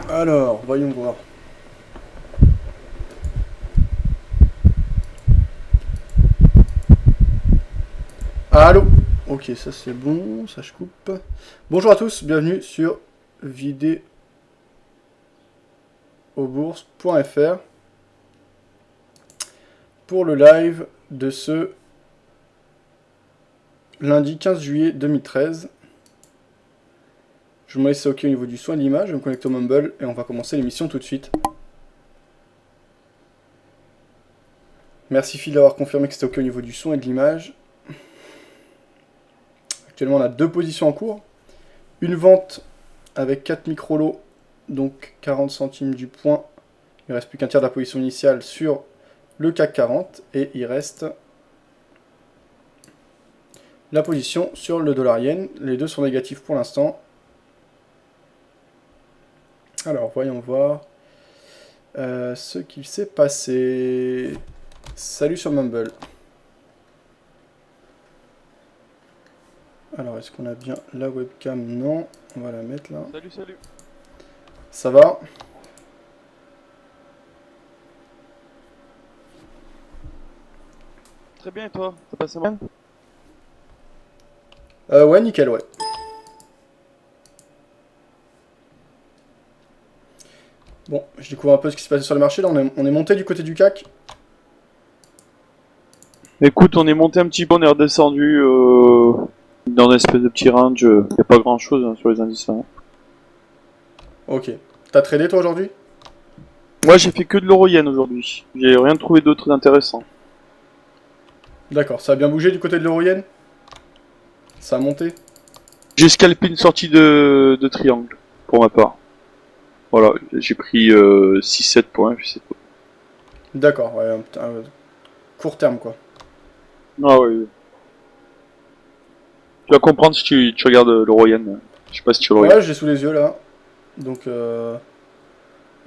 Alors, voyons voir. Allô. Ok, ça c'est bon, ça je coupe. Bonjour à tous, bienvenue sur vidéobourse.fr pour le live de ce lundi 15 juillet 2013. Je me laisse OK au niveau du soin de l'image, je me connecte au Mumble et on va commencer l'émission tout de suite. Merci Phil d'avoir confirmé que c'était OK au niveau du son et de l'image. Actuellement on a deux positions en cours. Une vente avec 4 micro-lots, donc 40 centimes du point. Il ne reste plus qu'un tiers de la position initiale sur le CAC 40 et il reste la position sur le dollar yen. Les deux sont négatifs pour l'instant. Alors voyons voir ce qu'il s'est passé. Salut sur Mumble. Alors est-ce qu'on a bien la webcam? Non, on va la mettre là. Salut, salut. Ça va? Très bien, et toi? T'as passé mal? Ouais, nickel, ouais. Bon, je découvre un peu ce qui se passait sur le marché. Là, on est monté du côté du CAC. Écoute, on est monté un petit peu, on est redescendu dans une espèce de petit range. Y a pas grand chose sur les indices là. Ok. T'as tradé toi aujourd'hui? Moi j'ai fait que de l'euro-yen aujourd'hui. J'ai rien trouvé d'autre d'intéressant. D'accord, ça a bien bougé du côté de l'euro-yen? Ça a monté? J'ai scalpé une sortie de triangle, pour ma part. Voilà, j'ai pris 6-7 points, puis c'est tout. D'accord, ouais, un court terme quoi. Ah ouais. Tu vas comprendre si tu regardes l'euro-yen. Je sais pas si tu le regardes. Ouais, j'ai sous les yeux là. Donc, on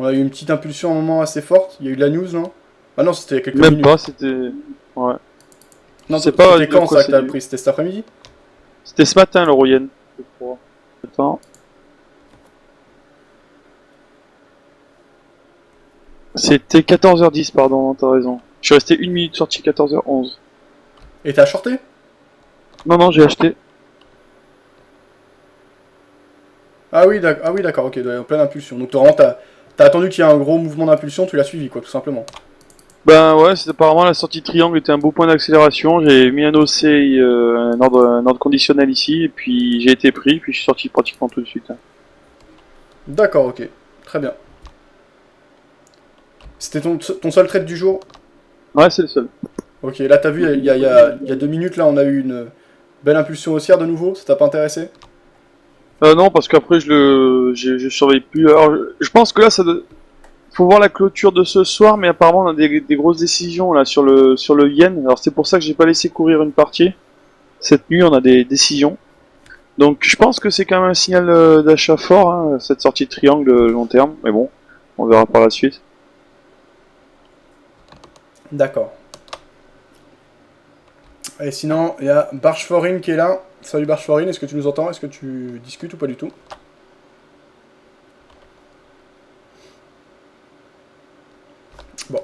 a eu une petite impulsion à un moment assez forte. Il y a eu de la news, non? Ah non, c'était il y a quelques Même minutes. pas, c'était... Ouais. Non, Je sais pas c'était de quand quoi ça que c'est t'as dû. pris? C'était cet après-midi? C'était ce matin l'euro-yen, je crois. Attends. C'était 14h10, pardon, t'as raison. Je suis resté 1 minute sorti 14h11. Et t'as shorté? Non, non, j'ai acheté. Ah oui, d'accord, ok, en pleine impulsion. Donc, t'as attendu qu'il y ait un gros mouvement d'impulsion, tu l'as suivi quoi, tout simplement. Ben ouais, c'est apparemment la sortie triangle était un beau point d'accélération. J'ai mis un OC, un ordre conditionnel ici, et puis j'ai été pris, puis je suis sorti pratiquement tout de suite. D'accord, ok. Très bien. C'était ton seul trade du jour? Ouais, c'est le seul. Ok, là t'as vu, il y a 2 minutes, là on a eu une belle impulsion haussière de nouveau, ça t'a pas intéressé? Non, parce qu'après je surveille plus. Alors, je pense que là, faut voir la clôture de ce soir, mais apparemment on a des grosses décisions là sur le yen. Alors c'est pour ça que j'ai pas laissé courir une partie. Cette nuit, on a des décisions. Donc je pense que c'est quand même un signal d'achat fort, hein, cette sortie de triangle long terme, mais bon, on verra par la suite. D'accord. Et sinon, il y a Barchforin qui est là. Salut Barchforin, est-ce que tu nous entends? Est-ce que tu discutes ou pas du tout? Bon.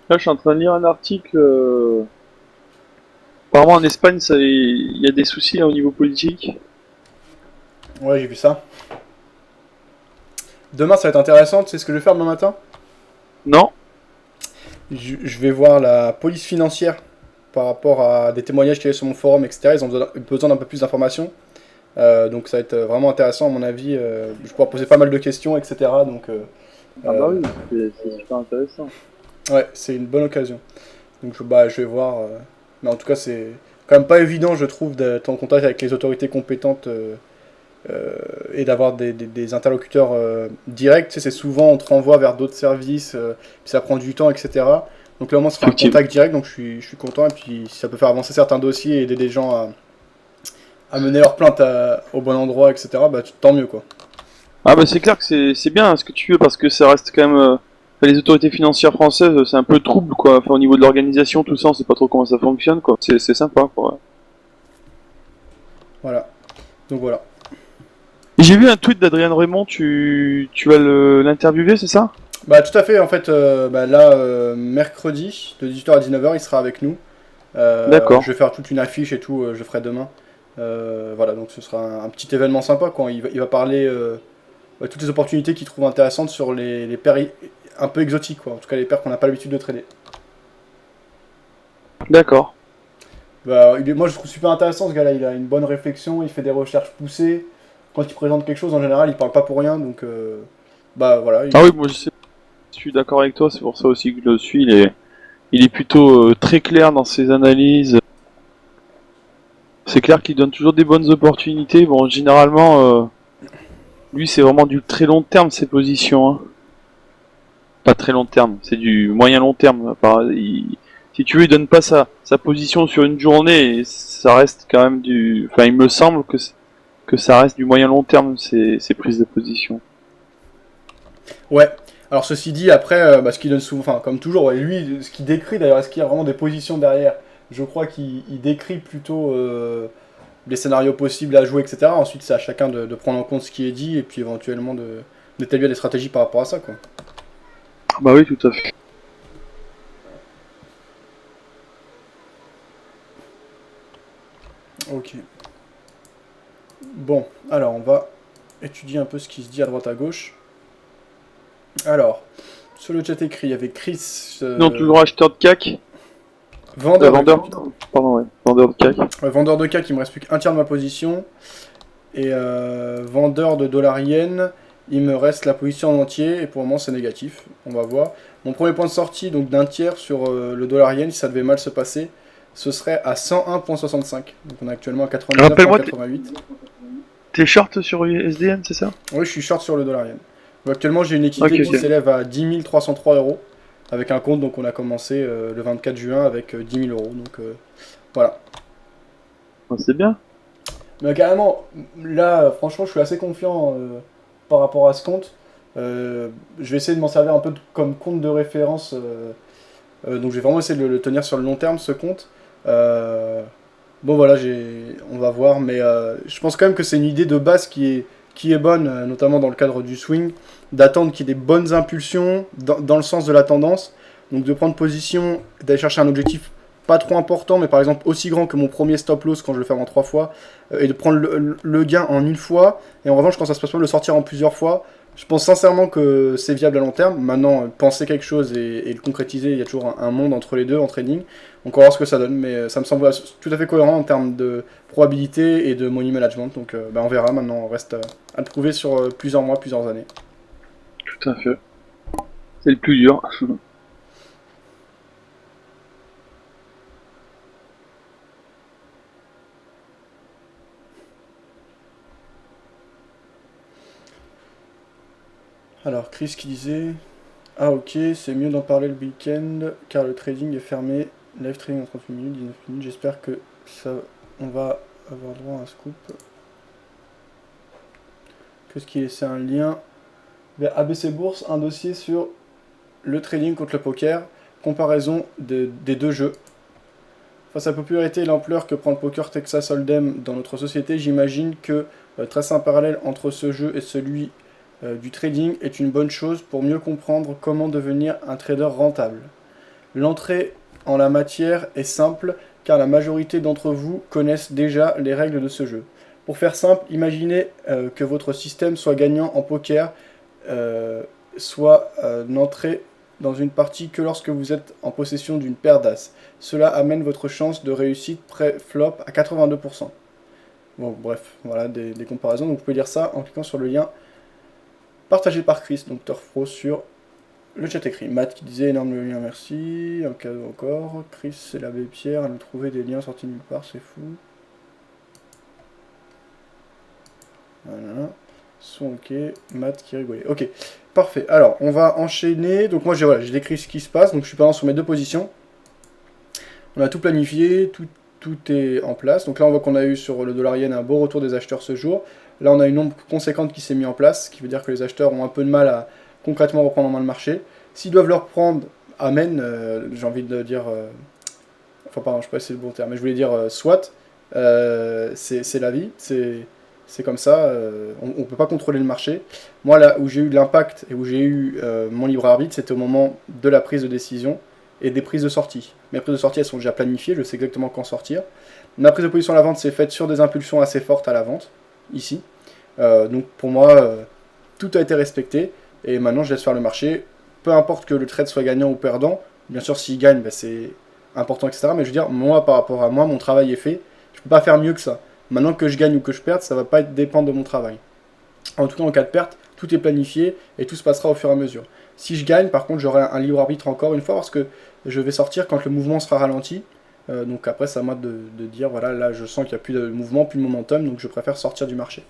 Là, je suis en train de lire un article. Apparemment, en Espagne, il y a des soucis là, au niveau politique. Ouais, j'ai vu ça. Demain, ça va être intéressant. Tu sais ce que je vais faire demain matin? Non. Je vais voir la police financière par rapport à des témoignages qu'il y a sur mon forum, etc. Ils ont besoin d'un peu plus d'informations. Donc ça va être vraiment intéressant à mon avis. Je vais pouvoir poser pas mal de questions, etc. Donc Ah bah oui, c'est super intéressant. ouais, c'est une bonne occasion. Donc je vais voir. Mais en tout cas, c'est quand même pas évident, je trouve, d'être en contact avec les autorités compétentes et d'avoir des interlocuteurs directs. Tu sais, c'est souvent on te renvoie vers d'autres services, puis ça prend du temps, etc. Donc là, au moins, ce sera un contact direct, donc je suis content. Et puis, si ça peut faire avancer certains dossiers et aider des gens à mener leur plainte au bon endroit, etc., bah tant mieux, quoi. Ah bah c'est clair que c'est bien ce que tu veux parce que ça reste quand même. Les autorités financières françaises, c'est un peu trouble quoi. Enfin, au niveau de l'organisation, tout ça, on sait pas trop comment ça fonctionne quoi. C'est sympa quoi. Voilà. Donc voilà. J'ai vu un tweet d'Adrien Raymond, tu vas l'interviewer, c'est ça? Bah tout à fait, en fait, là, mercredi, de 18h à 19h, il sera avec nous. Je D'accord. vais faire toute une affiche et tout, je ferai demain. Voilà, donc ce sera un petit événement sympa, quoi. Il va parler toutes les opportunités qu'il trouve intéressantes sur les paires un peu exotiques, quoi. En tout cas, les paires qu'on n'a pas l'habitude de trader. D'accord. Bah, moi, je trouve super intéressant ce gars-là. Il a une bonne réflexion, il fait des recherches poussées. Quand il présente quelque chose, en général, il parle pas pour rien, donc bah voilà. Ah oui, moi je suis d'accord avec toi, c'est pour ça aussi que je le suis. Il est plutôt très clair dans ses analyses. C'est clair qu'il donne toujours des bonnes opportunités. Bon, généralement, lui, c'est vraiment du très long terme, ses positions. Hein. Pas très long terme, c'est du moyen long terme. Si tu veux, il donne pas sa position sur une journée, et ça reste quand même du... Enfin, il me semble que ça reste du moyen long terme, ses prises de position. Ouais. Alors ceci dit, après, ce qu'il donne souvent, enfin comme toujours, ouais, lui, ce qu'il décrit d'ailleurs, est-ce qu'il y a vraiment des positions derrière? Je crois qu'il décrit plutôt les scénarios possibles à jouer, etc. Ensuite, c'est à chacun de prendre en compte ce qui est dit et puis éventuellement d'établir des stratégies par rapport à ça, quoi. Bah oui, tout à fait. Ok. Bon, alors on va étudier un peu ce qui se dit à droite à gauche. Alors, sur le chat écrit, il y avait Chris, Non, toujours acheteur de CAC. vendeur de Vendeur. Pardon, ouais. Vendeur de CAC. vendeur de CAC, il me reste plus qu'un tiers de ma position. Et vendeur de dollar yen, il me reste la position en entier. Et pour le moment, c'est négatif. On va voir. Mon premier point de sortie, donc d'un tiers sur le dollar yen, si ça devait mal se passer, ce serait à 101,65. Donc on est actuellement à Rappelle-moi, 99,88. t'es short sur USDN, c'est ça? Oui, je suis short sur le dollar yen. Donc, actuellement, j'ai une Ok, équité qui ok. s'élève à 10 303 euros. Avec un compte, donc on a commencé le 24 juin avec 10 000 euros. Donc voilà. Ouais, c'est bien. Mais carrément, là, franchement, je suis assez confiant par rapport à ce compte. Je vais essayer de m'en servir un peu comme compte de référence. Donc je vais vraiment essayer de le tenir sur le long terme, ce compte. Bon voilà, on va voir. Mais je pense quand même que c'est une idée de base qui est bonne, notamment dans le cadre du swing, d'attendre qu'il y ait des bonnes impulsions dans le sens de la tendance. Donc de prendre position, d'aller chercher un objectif pas trop important, mais par exemple aussi grand que mon premier stop loss quand je le fais en 3 fois, et de prendre le gain en une fois, et en revanche quand ça se passe mal, le sortir en plusieurs fois. Je pense sincèrement que c'est viable à long terme. Maintenant, penser quelque chose et le concrétiser, il y a toujours un monde entre les deux en trading. Donc on va voir ce que ça donne, mais ça me semble tout à fait cohérent en termes de probabilité et de money management. Donc on verra, maintenant on reste à le prouver sur plusieurs mois, plusieurs années. Tout à fait. C'est le plus dur. Alors Chris qui disait: ah ok, c'est mieux d'en parler le week-end car le trading est fermé. Live trading en 38 minutes, 19 minutes. J'espère que ça, on va avoir droit à un scoop. Qu'est-ce qui est? C'est un lien vers ABC Bourse, un dossier sur le trading contre le poker, comparaison des deux jeux. Face à la popularité et l'ampleur que prend le poker Texas Hold'em dans notre société, j'imagine que tracer un parallèle entre ce jeu et celui du trading est une bonne chose pour mieux comprendre comment devenir un trader rentable. L'entrée en la matière est simple car la majorité d'entre vous connaissent déjà les règles de ce jeu. Pour faire simple, imaginez que votre système soit gagnant en poker, soit n'entrez dans une partie que lorsque vous êtes en possession d'une paire d'as. Cela amène votre chance de réussite pré-flop à 82%. Bon, bref, voilà des comparaisons. Donc vous pouvez lire ça en cliquant sur le lien partagé par Chris, donc Turf Pro, sur le chat écrit. Matt qui disait énorme le lien, merci. Un cadeau encore. Chris, c'est l'abbé Pierre, elle nous trouvait des liens sortis nulle part, c'est fou. Voilà. Son ok. Matt qui rigolait. Ok, parfait. Alors, on va enchaîner. Donc moi, j'ai décrit ce qui se passe. Donc je suis pas sur mes deux positions. On a tout planifié, tout est en place. Donc là, on voit qu'on a eu sur le dollar yen un beau retour des acheteurs ce jour. Là, on a une nombre conséquente qui s'est mis en place, ce qui veut dire que les acheteurs ont un peu de mal à concrètement reprendre en main le marché. S'ils doivent le reprendre, amen, j'ai envie de dire... enfin, pardon, je sais pas si c'est le bon terme, mais je voulais dire soit, c'est la vie, c'est comme ça, on ne peut pas contrôler le marché. Moi, là où j'ai eu de l'impact et où j'ai eu mon libre arbitre, c'était au moment de la prise de décision et des prises de sortie. Mes prises de sortie, elles sont déjà planifiées, je sais exactement quand sortir. Ma prise de position à la vente s'est faite sur des impulsions assez fortes à la vente, ici. Donc pour moi, tout a été respecté, et maintenant je laisse faire le marché. Peu importe que le trade soit gagnant ou perdant, bien sûr s'il gagne, bah, c'est important, etc. Mais je veux dire, moi, par rapport à moi, mon travail est fait, je ne peux pas faire mieux que ça. Maintenant que je gagne ou que je perde, ça ne va pas dépendre de mon travail. En tout cas, en cas de perte, tout est planifié et tout se passera au fur et à mesure. Si je gagne, par contre, j'aurai un libre arbitre encore une fois parce que je vais sortir quand le mouvement sera ralenti. Donc après, c'est à moi de dire, voilà, là je sens qu'il n'y a plus de mouvement, plus de momentum, donc je préfère sortir du marché.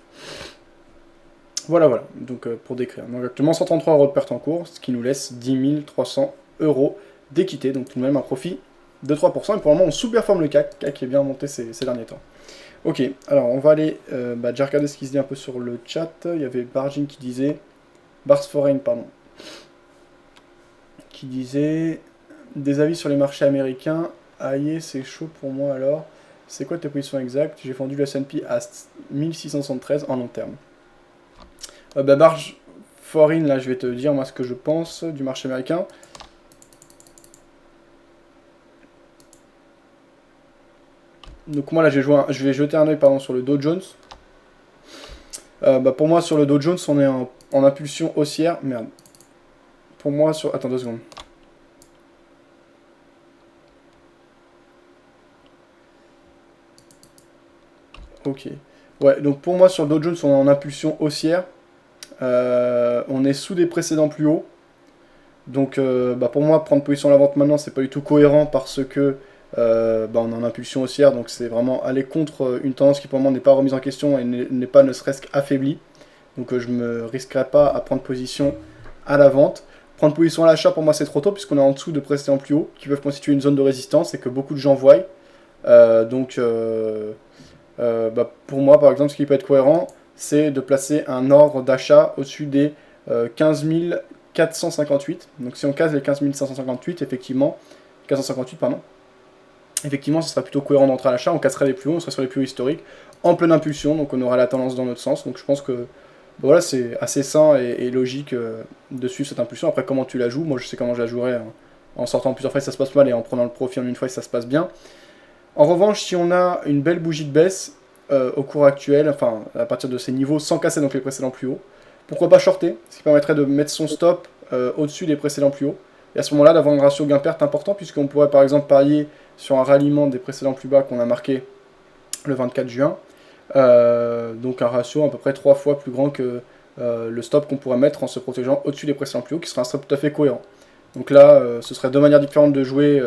Voilà, voilà, donc pour décrire. Donc actuellement 133 euros de perte en cours, ce qui nous laisse 10 300 euros d'équité, donc tout de même un profit de 3%. Et pour le moment, on sous-performe le CAC qui est bien monté ces derniers temps. Ok, alors on va aller, déjà regarder ce qui se dit un peu sur le chat. Il y avait Bargin qui disait, Bars Foreign, pardon, qui disait des avis sur les marchés américains. Aïe, c'est chaud pour moi alors. C'est quoi tes positions exactes? J'ai vendu le S&P à 1673 en long terme. Barge Foreign, là je vais te dire moi ce que je pense du marché américain. Donc moi là je vais jeter un oeil sur le Dow Jones. Pour moi sur le Dow Jones on est en impulsion haussière. Merde. Pour moi sur... Attends 2 secondes. Ok. Ouais, donc pour moi sur le Dow Jones on est en impulsion haussière. On est sous des précédents plus hauts. Donc pour moi prendre position à la vente maintenant c'est pas du tout cohérent parce que on est en impulsion haussière, donc c'est vraiment aller contre une tendance qui pour moi n'est pas remise en question et n'est pas ne serait-ce qu'affaiblie. Donc je me risquerai pas à prendre position à la vente. Prendre position à l'achat pour moi c'est trop tôt puisqu'on est en dessous de précédents plus hauts qui peuvent constituer une zone de résistance et que beaucoup de gens voient. Pour moi par exemple ce qui peut être cohérent c'est de placer un ordre d'achat au-dessus des 15 458. Donc si on casse les 15 558, effectivement, 458, pardon, effectivement, ce sera plutôt cohérent d'entrer à l'achat, on casserait les plus hauts, on serait sur les plus hauts historiques, en pleine impulsion, donc on aura la tendance dans notre sens. Donc je pense que voilà, c'est assez sain et logique de suivre cette impulsion. Après, comment tu la joues, moi je sais comment je la jouerais en sortant plusieurs fois si ça se passe mal et en prenant le profit en une fois si ça se passe bien. En revanche, si on a une belle bougie de baisse au cours actuel, enfin à partir de ces niveaux, sans casser donc les précédents plus hauts, pourquoi pas shorter, ce qui permettrait de mettre son stop au-dessus des précédents plus hauts. Et à ce moment-là, d'avoir un ratio gain-perte important, puisqu'on pourrait par exemple parier sur un ralliement des précédents plus bas qu'on a marqué le 24 juin. Donc un ratio à peu près 3 fois plus grand que le stop qu'on pourrait mettre en se protégeant au-dessus des précédents plus hauts, qui serait un stop tout à fait cohérent. Donc là, ce serait deux manières différentes de jouer.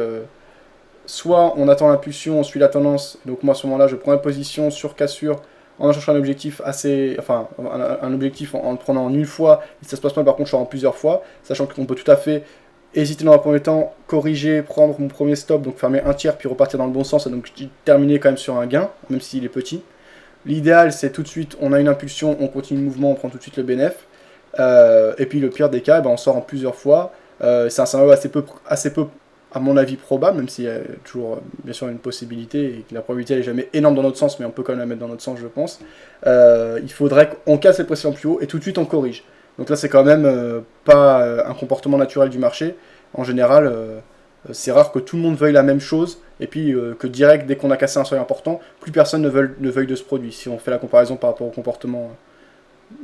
Soit on attend l'impulsion, on suit la tendance, donc moi à ce moment-là, je prends une position sur cassure en cherchant un objectif assez. Enfin, un objectif en le prenant en une fois, et si ça se passe mal, par contre, je sors en plusieurs fois, sachant qu'on peut tout à fait hésiter dans un premier temps, corriger, prendre mon premier stop, donc fermer un tiers, puis repartir dans le bon sens, et donc terminer quand même sur un gain, même s'il est petit. L'idéal, c'est tout de suite, on a une impulsion, on continue le mouvement, on prend tout de suite le bénéf. Et puis le pire des cas, on sort en plusieurs fois. C'est un scénario assez peu, à mon avis, probable, même s'il y a toujours bien sûr une possibilité, et que la probabilité elle est jamais énorme dans notre sens, mais on peut quand même la mettre dans notre sens, je pense. Il faudrait qu'on casse les pressions plus haut, et tout de suite on corrige. Donc là, c'est quand même pas un comportement naturel du marché. En général, c'est rare que tout le monde veuille la même chose, et puis que direct, dès qu'on a cassé un seuil important, plus personne ne veuille de ce produit, si on fait la comparaison par rapport au comportement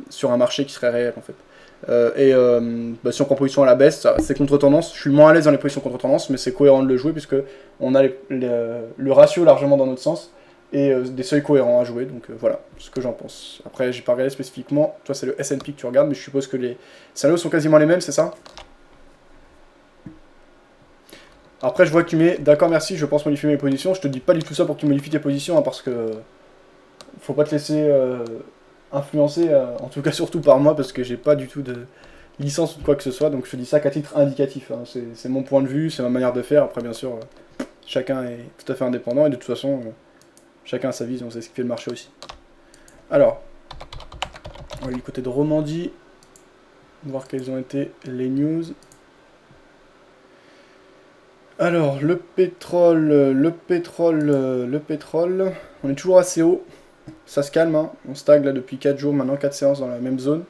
sur un marché qui serait réel en fait. Si on prend position à la baisse, c'est contre-tendance. Je suis moins à l'aise dans les positions contre-tendance, mais c'est cohérent de le jouer puisque on a le ratio largement dans notre sens et des seuils cohérents à jouer. Donc voilà ce que j'en pense. Après, j'ai pas regardé spécifiquement. Toi, c'est le S&P que tu regardes, mais je suppose que les scénarios sont quasiment les mêmes, c'est ça? Après, je vois que tu mets d'accord, merci, je pense modifier mes positions. Je te dis pas du tout ça pour que tu modifies tes positions, hein, parce que faut pas te laisser influencer, en tout cas surtout par moi, parce que j'ai pas du tout de licence ou quoi que ce soit, donc je te dis ça qu'à titre indicatif. Hein. C'est mon point de vue, c'est ma manière de faire. Après, bien sûr, chacun est tout à fait indépendant et de toute façon, chacun a sa vision, c'est ce qui fait le marché aussi. Alors, on va aller du côté de Romandie, voir quelles ont été les news. Alors, le pétrole, on est toujours assez haut. Ça se calme, hein. On stagne là depuis 4 jours maintenant, 4 séances dans la même zone.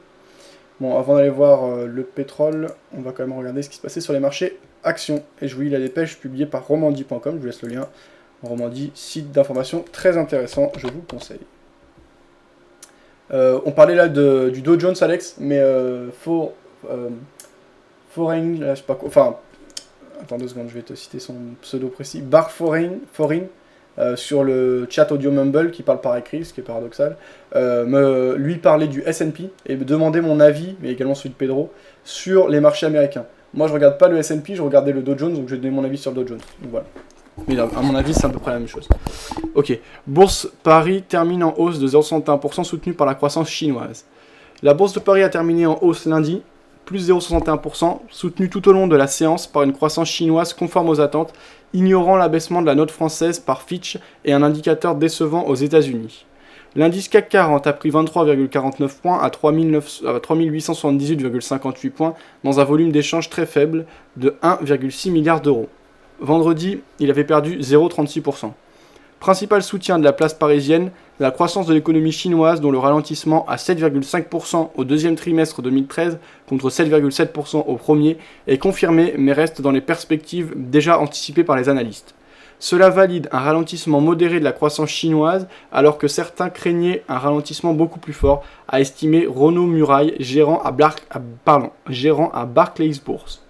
Bon, avant d'aller voir le pétrole, on va quand même regarder ce qui se passait sur les marchés actions. Et je vous lis la dépêche publiée par romandie.com, je vous laisse le lien. Romandie, site d'information très intéressant, je vous le conseille. On parlait là du Dow Jones, Alex, mais Foreign, je sais pas quoi, enfin, attends 2 secondes, je vais te citer son pseudo précis, Bark Foreign, sur le chat audio Mumble, qui parle par écrit, ce qui est paradoxal, lui parlait du S&P et me demandait mon avis, mais également celui de Pedro, sur les marchés américains. Moi je regarde pas le S&P, je regardais le Dow Jones, donc je vais donner mon avis sur le Dow Jones. Donc voilà. Mais à mon avis, c'est à peu près la même chose. Ok. Bourse Paris termine en hausse de 0,61%, soutenue par la croissance chinoise. La bourse de Paris a terminé en hausse lundi, plus 0,61%, soutenue tout au long de la séance par une croissance chinoise conforme aux attentes, ignorant l'abaissement de la note française par Fitch et un indicateur décevant aux États-Unis. L'indice CAC 40 a pris 23,49 points à 3878,58 points dans un volume d'échange très faible de 1,6 milliard d'euros. Vendredi, il avait perdu 0,36%. Principal soutien de la place parisienne, la croissance de l'économie chinoise dont le ralentissement à 7,5% au deuxième trimestre 2013 contre 7,7% au premier est confirmé mais reste dans les perspectives déjà anticipées par les analystes. Cela valide un ralentissement modéré de la croissance chinoise alors que certains craignaient un ralentissement beaucoup plus fort, a estimé Renaud Muraille, gérant à Barclays Bourse.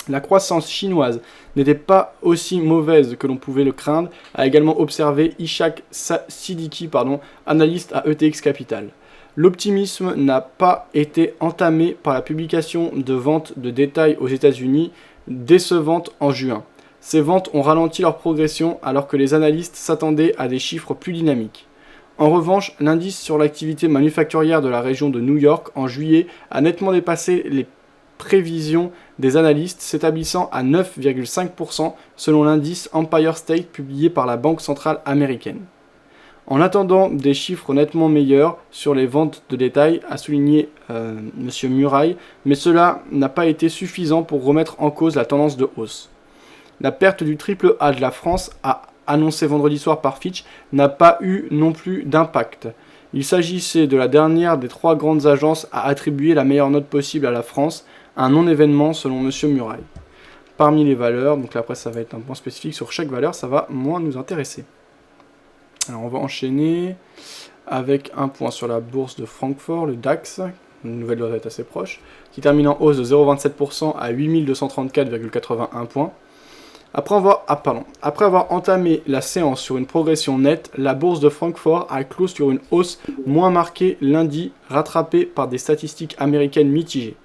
La croissance chinoise n'était pas aussi mauvaise que l'on pouvait le craindre, a également observé Ishaq Siddiqui, analyste à ETX Capital. L'optimisme n'a pas été entamé par la publication de ventes de détail aux États-Unis décevantes en juin. Ces ventes ont ralenti leur progression alors que les analystes s'attendaient à des chiffres plus dynamiques. En revanche, l'indice sur l'activité manufacturière de la région de New York en juillet a nettement dépassé les prévisions des analystes, s'établissant à 9,5% selon l'indice Empire State publié par la Banque centrale américaine. En attendant des chiffres nettement meilleurs sur les ventes de détail, a souligné M. Muraille, mais cela n'a pas été suffisant pour remettre en cause la tendance de hausse. La perte du triple A de la France, a annoncé vendredi soir par Fitch, n'a pas eu non plus d'impact. Il s'agissait de la dernière des 3 grandes agences à attribuer la meilleure note possible à la France, un non-événement selon M. Muraille. Parmi les valeurs, donc là après ça va être un point spécifique sur chaque valeur, ça va moins nous intéresser. Alors on va enchaîner avec un point sur la bourse de Francfort, le DAX, une nouvelle doit être assez proche, qui termine en hausse de 0,27% à 8234,81 points. Après avoir entamé la séance sur une progression nette, la bourse de Francfort a clos sur une hausse moins marquée lundi, rattrapée par des statistiques américaines mitigées.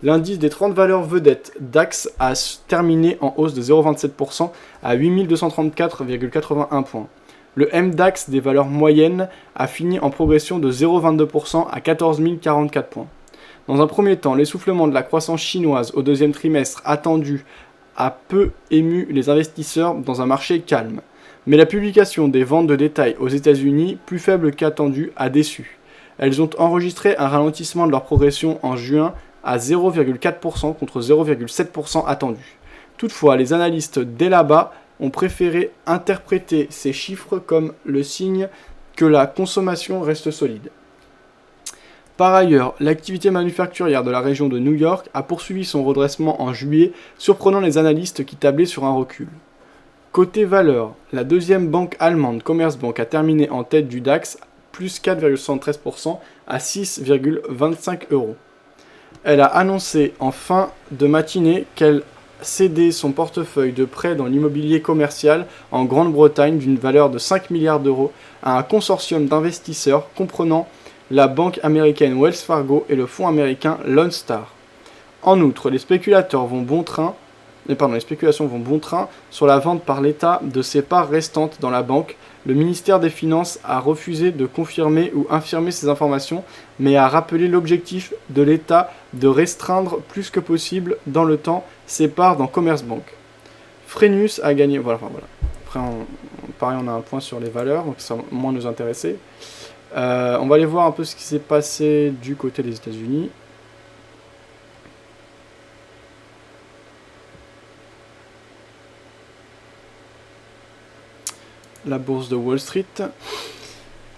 L'indice des 30 valeurs vedettes DAX a terminé en hausse de 0,27% à 8234,81 points. Le MDAX des valeurs moyennes a fini en progression de 0,22% à 14 044 points. Dans un premier temps, l'essoufflement de la croissance chinoise au deuxième trimestre attendu a peu ému les investisseurs dans un marché calme. Mais la publication des ventes de détail aux États-Unis, plus faible qu'attendu, a déçu. Elles ont enregistré un ralentissement de leur progression en juin à 0,4% contre 0,7% attendu. Toutefois, les analystes dès là-bas ont préféré interpréter ces chiffres comme le signe que la consommation reste solide. Par ailleurs, l'activité manufacturière de la région de New York a poursuivi son redressement en juillet, surprenant les analystes qui tablaient sur un recul. Côté valeur, la deuxième banque allemande Commerzbank a terminé en tête du DAX, plus 4,73% à 6,25 €. Elle a annoncé en fin de matinée qu'elle cédait son portefeuille de prêts dans l'immobilier commercial en Grande-Bretagne d'une valeur de 5 milliards d'euros à un consortium d'investisseurs comprenant la banque américaine Wells Fargo et le fonds américain Lone Star. En outre, les spéculations vont bon train sur la vente par l'État de ses parts restantes dans la banque. Le ministère des Finances a refusé de confirmer ou infirmer ces informations, mais a rappelé l'objectif de l'État de restreindre plus que possible dans le temps ses parts dans Commerzbank. Fresenius a gagné... Voilà. Après, pareil, on a un point sur les valeurs, donc ça va moins nous intéresser. On va aller voir un peu ce qui s'est passé du côté des États-Unis. La bourse de Wall Street.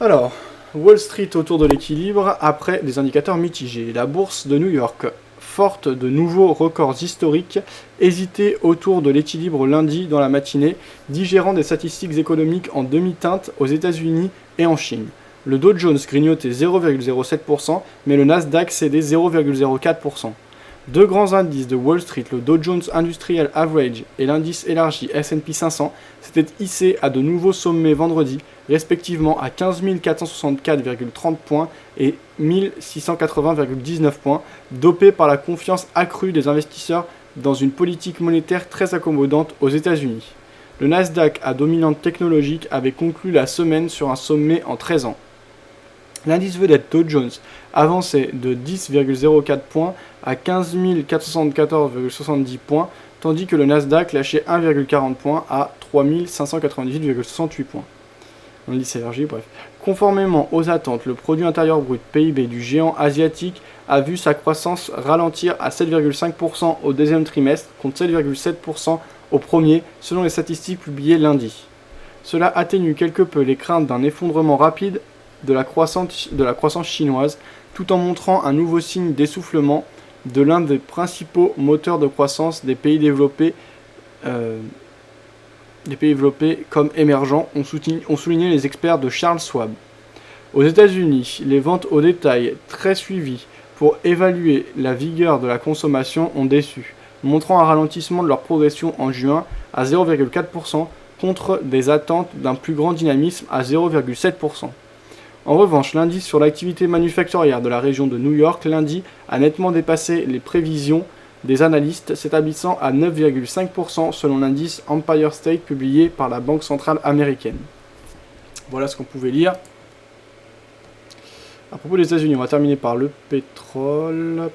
Alors, Wall Street autour de l'équilibre après des indicateurs mitigés. La bourse de New York, forte de nouveaux records historiques, hésitait autour de l'équilibre lundi dans la matinée, digérant des statistiques économiques en demi-teinte aux États-Unis et en Chine. Le Dow Jones grignotait 0,07%, mais le Nasdaq cédait 0,04%. Deux grands indices de Wall Street, le Dow Jones Industrial Average et l'indice élargi S&P 500, s'étaient hissés à de nouveaux sommets vendredi, respectivement à 15 464,30 points et 1680,19 points, dopés par la confiance accrue des investisseurs dans une politique monétaire très accommodante aux États-Unis. Le Nasdaq à dominante technologique avait conclu la semaine sur un sommet en 13 ans. L'indice vedette Dow Jones avançait de 10,04 points à 15 474,70 points, tandis que le Nasdaq lâchait 1,40 points à 3 598,68 points. L'indice élargi, bref. Conformément aux attentes, le produit intérieur brut PIB du géant asiatique a vu sa croissance ralentir à 7,5% au deuxième trimestre contre 7,7% au premier, selon les statistiques publiées lundi. Cela atténue quelque peu les craintes d'un effondrement rapide de la croissance chinoise, tout en montrant un nouveau signe d'essoufflement de l'un des principaux moteurs de croissance des pays développés comme émergents, ont souligné les experts de Charles Schwab. Aux États-Unis, les ventes au détail, très suivies pour évaluer la vigueur de la consommation, ont déçu, montrant un ralentissement de leur progression en juin à 0,4% contre des attentes d'un plus grand dynamisme à 0,7%. En revanche, l'indice sur l'activité manufacturière de la région de New York lundi a nettement dépassé les prévisions des analystes, s'établissant à 9,5% selon l'indice Empire State publié par la Banque centrale américaine. Voilà ce qu'on pouvait lire. À propos des États-Unis, on va terminer par le pétrole.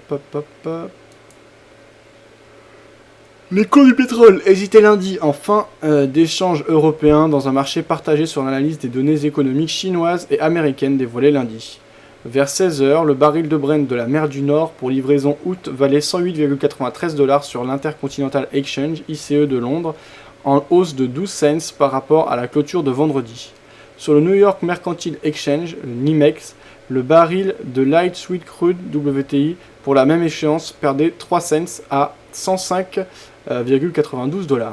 Les cours du pétrole hésitaient lundi en fin d'échange européen dans un marché partagé sur l'analyse des données économiques chinoises et américaines dévoilées lundi. Vers 16h, le baril de Brent de la mer du Nord pour livraison août valait 108,93$ sur l'Intercontinental Exchange ICE de Londres, en hausse de 12 cents par rapport à la clôture de vendredi. Sur le New York Mercantile Exchange, le NYMEX, le baril de Light Sweet Crude WTI pour la même échéance perdait 3 cents à 105,92$.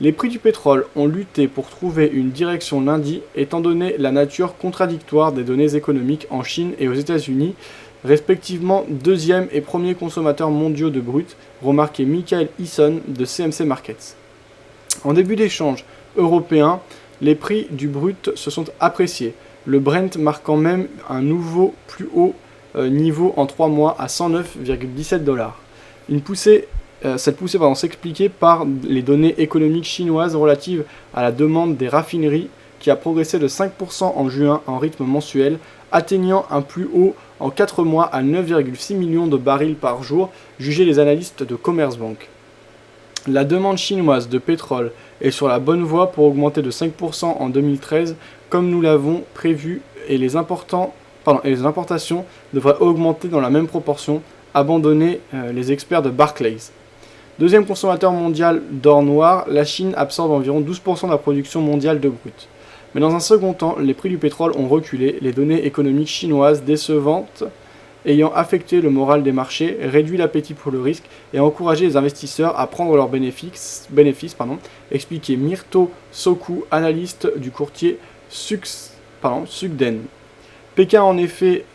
Les prix du pétrole ont lutté pour trouver une direction lundi, étant donné la nature contradictoire des données économiques en Chine et aux États-Unis, respectivement deuxième et premier consommateurs mondiaux de brut, remarquait Michael Eason de CMC Markets. En début d'échange européen, les prix du brut se sont appréciés, le Brent marquant même un nouveau plus haut niveau en 3 mois à 109,17$. Cette poussée s'expliquait par les données économiques chinoises relatives à la demande des raffineries qui a progressé de 5% en juin en rythme mensuel, atteignant un plus haut en 4 mois à 9,6 millions de barils par jour, jugeaient les analystes de Commerzbank. La demande chinoise de pétrole est sur la bonne voie pour augmenter de 5% en 2013, comme nous l'avons prévu, et les importations devraient augmenter dans la même proportion, abandonner les experts de Barclays. Deuxième consommateur mondial d'or noir, la Chine absorbe environ 12% de la production mondiale de brut. Mais dans un second temps, les prix du pétrole ont reculé, les données économiques chinoises décevantes ayant affecté le moral des marchés, réduit l'appétit pour le risque et encouragé les investisseurs à prendre leurs bénéfices, expliquait Myrto Soku, analyste du courtier Sugden. Pékin en effet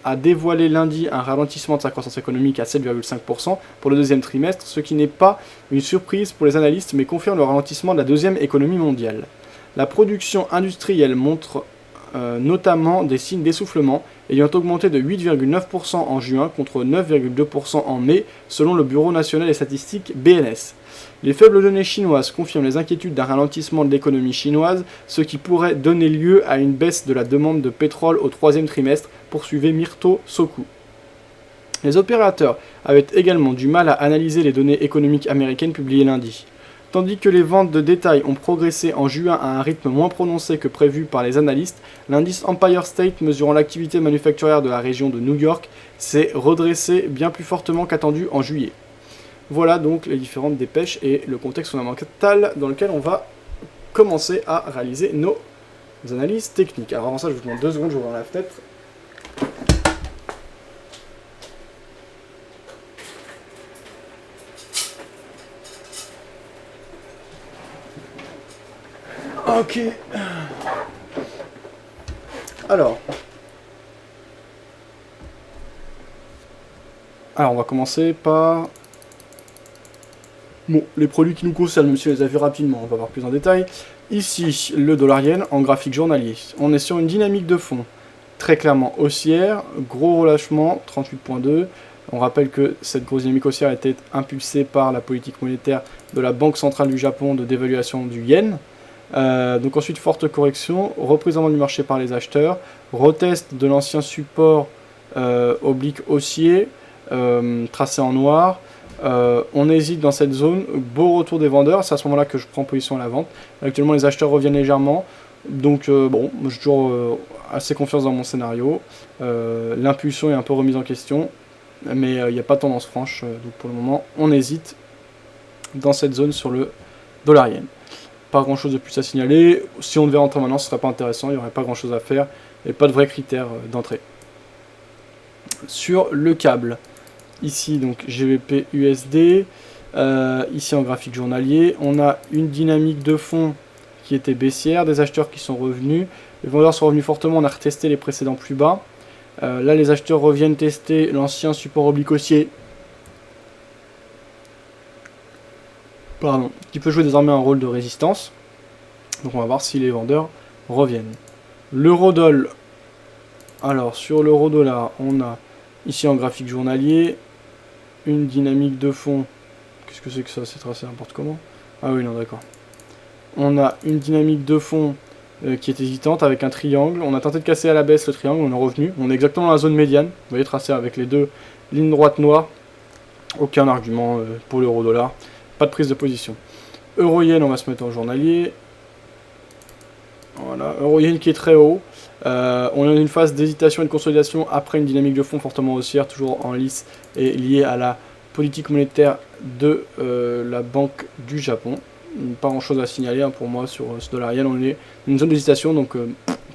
a dévoilé lundi un ralentissement de sa croissance économique à 7,5% pour le deuxième trimestre, ce qui n'est pas une surprise pour les analystes mais confirme le ralentissement de la deuxième économie mondiale. La production industrielle montre notamment des signes d'essoufflement, ayant augmenté de 8,9% en juin contre 9,2% en mai, selon le Bureau national des statistiques BNS. Les faibles données chinoises confirment les inquiétudes d'un ralentissement de l'économie chinoise, ce qui pourrait donner lieu à une baisse de la demande de pétrole au troisième trimestre, poursuivait Myrto Soku. Les opérateurs avaient également du mal à analyser les données économiques américaines publiées lundi. Tandis que les ventes de détail ont progressé en juin à un rythme moins prononcé que prévu par les analystes, l'indice Empire State mesurant l'activité manufacturière de la région de New York s'est redressé bien plus fortement qu'attendu en juillet. Voilà donc les différentes dépêches et le contexte fondamental dans lequel on va commencer à réaliser nos les analyses techniques. Alors avant ça, je vous demande 2 secondes, je vais ouvrir la fenêtre. Ok. Alors, on va commencer par les produits qui nous concernent, même si on les a vus rapidement, on va voir plus en détail. Ici, le dollar-yen en graphique journalier. On est sur une dynamique de fond très clairement haussière, gros relâchement, 38.2. On rappelle que cette grosse dynamique haussière a été impulsée par la politique monétaire de la Banque centrale du Japon de dévaluation du yen. Donc ensuite, forte correction, reprise en vente du marché par les acheteurs, retest de l'ancien support oblique haussier, tracé en noir. On hésite dans cette zone, beau retour des vendeurs, c'est à ce moment-là que je prends position à la vente. Actuellement, les acheteurs reviennent légèrement, donc bon, j'ai toujours assez confiance dans mon scénario. L'impulsion est un peu remise en question, mais il n'y a pas de tendance franche, donc pour le moment, on hésite dans cette zone sur le dollar yen. Pas grand chose de plus à signaler. Si on devait rentrer maintenant, ce serait pas intéressant, il n'y aurait pas grand chose à faire, et pas de vrais critères d'entrée. Sur le câble, ici donc GBP USD, ici en graphique journalier, on a une dynamique de fond qui était baissière, des acheteurs qui sont revenus, les vendeurs sont revenus fortement, on a retesté les précédents plus bas. Là les acheteurs reviennent tester l'ancien support oblique haussier, qui peut jouer désormais un rôle de résistance. Donc on va voir si les vendeurs reviennent. L'euro-dollar. Alors sur l'euro-dollar, on a ici en graphique journalier une dynamique de fond. Qu'est-ce que c'est que ça? C'est tracé n'importe comment. Ah oui, non, d'accord. On a une dynamique de fond qui est hésitante avec un triangle. On a tenté de casser à la baisse le triangle, on est revenu. On est exactement dans la zone médiane. Vous voyez, tracé avec les deux lignes droites noires. Aucun argument pour l'euro-dollar. Pas de prise de position. Euro-yen, on va se mettre en journalier. Voilà, euro-yen qui est très haut. On est dans une phase d'hésitation et de consolidation après une dynamique de fond fortement haussière, toujours en lice et liée à la politique monétaire de la Banque du Japon. Pas grand chose à signaler hein, pour moi sur ce dollar yen. On est dans une zone d'hésitation, donc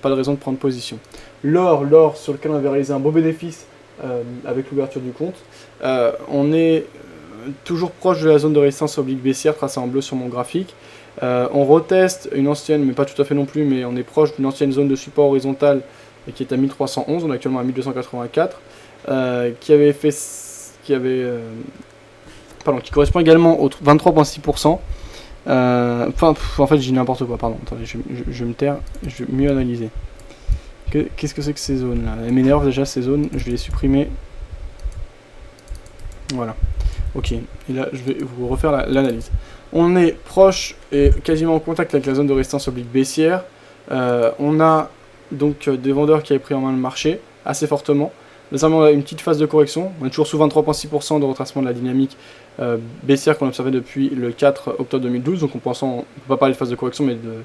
pas de raison de prendre position. L'or sur lequel on avait réalisé un beau bénéfice avec l'ouverture du compte. On est toujours proche de la zone de résistance oblique baissière tracée en bleu sur mon graphique. On reteste une ancienne, mais pas tout à fait non plus, mais on est proche d'une ancienne zone de support horizontale qui est à 1311, on est actuellement à 1284, qui correspond également au 23,6%. En fait, je dis n'importe quoi, pardon, attendez, je vais me taire, je vais mieux analyser. Qu'est-ce que c'est que ces zones-là? Elles m'énervent déjà, ces zones, je vais les supprimer. Voilà. Ok, et là je vais vous refaire l'analyse. On est proche et quasiment en contact avec la zone de résistance oblique baissière. On a donc des vendeurs qui avaient pris en main le marché assez fortement. Désormais, on a une petite phase de correction. On est toujours sous 23,6% de retracement de la dynamique baissière qu'on a observée depuis le 4 octobre 2012. Donc on ne peut pas parler de phase de correction, mais de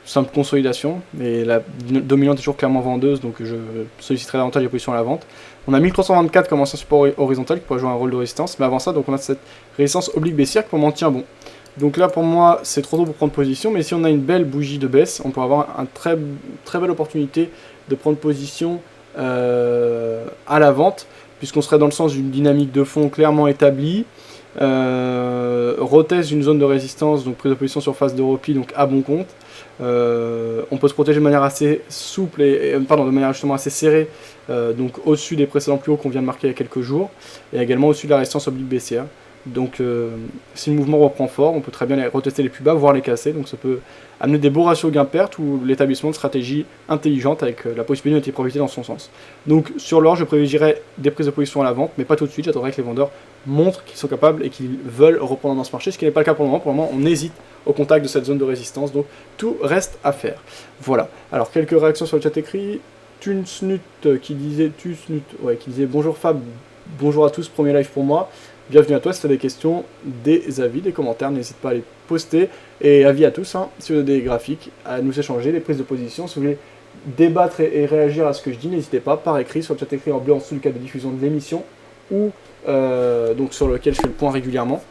simple consolidation. Et la dominante est toujours clairement vendeuse, donc je solliciterai davantage les positions à la vente. On a 1324 comme ancien support horizontal qui pourrait jouer un rôle de résistance. Mais avant ça, donc on a cette résistance oblique baissière qui pour moi tient bon. Donc là, pour moi, c'est trop tôt pour prendre position, mais si on a une belle bougie de baisse, on peut avoir une très belle opportunité de prendre position à la vente, puisqu'on serait dans le sens d'une dynamique de fond clairement établie, retest d'une zone de résistance, donc prise de position sur phase de repli, donc à bon compte. On peut se protéger de manière assez souple, de manière justement assez serrée, donc au-dessus des précédents plus hauts qu'on vient de marquer il y a quelques jours, et également au-dessus de la résistance oblique baissière. Donc si le mouvement reprend fort, on peut très bien retester les plus bas, voire les casser, donc ça peut amener des beaux ratios gain-perte ou l'établissement de stratégies intelligentes avec la possibilité de profiter dans son sens. Donc sur l'or, je privilégierais des prises de position à la vente, mais pas tout de suite. J'attendrai que les vendeurs montrent qu'ils sont capables et qu'ils veulent reprendre dans ce marché, ce qui n'est pas le cas pour le moment. Pour le moment, on hésite au contact de cette zone de résistance, donc tout reste à faire. Voilà. Alors quelques réactions sur le chat écrit. Tunsnut qui disait bonjour Fab, bonjour à tous, premier live pour moi. Bienvenue à toi, si tu as des questions, des avis, des commentaires, n'hésite pas à les poster. Et avis à tous, hein, si vous avez des graphiques, à nous échanger, des prises de position. Si vous voulez débattre et réagir à ce que je dis, n'hésitez pas, par écrit, sur le chat écrit en bleu en dessous du cadre de diffusion de l'émission, ou donc sur lequel je fais le point régulièrement.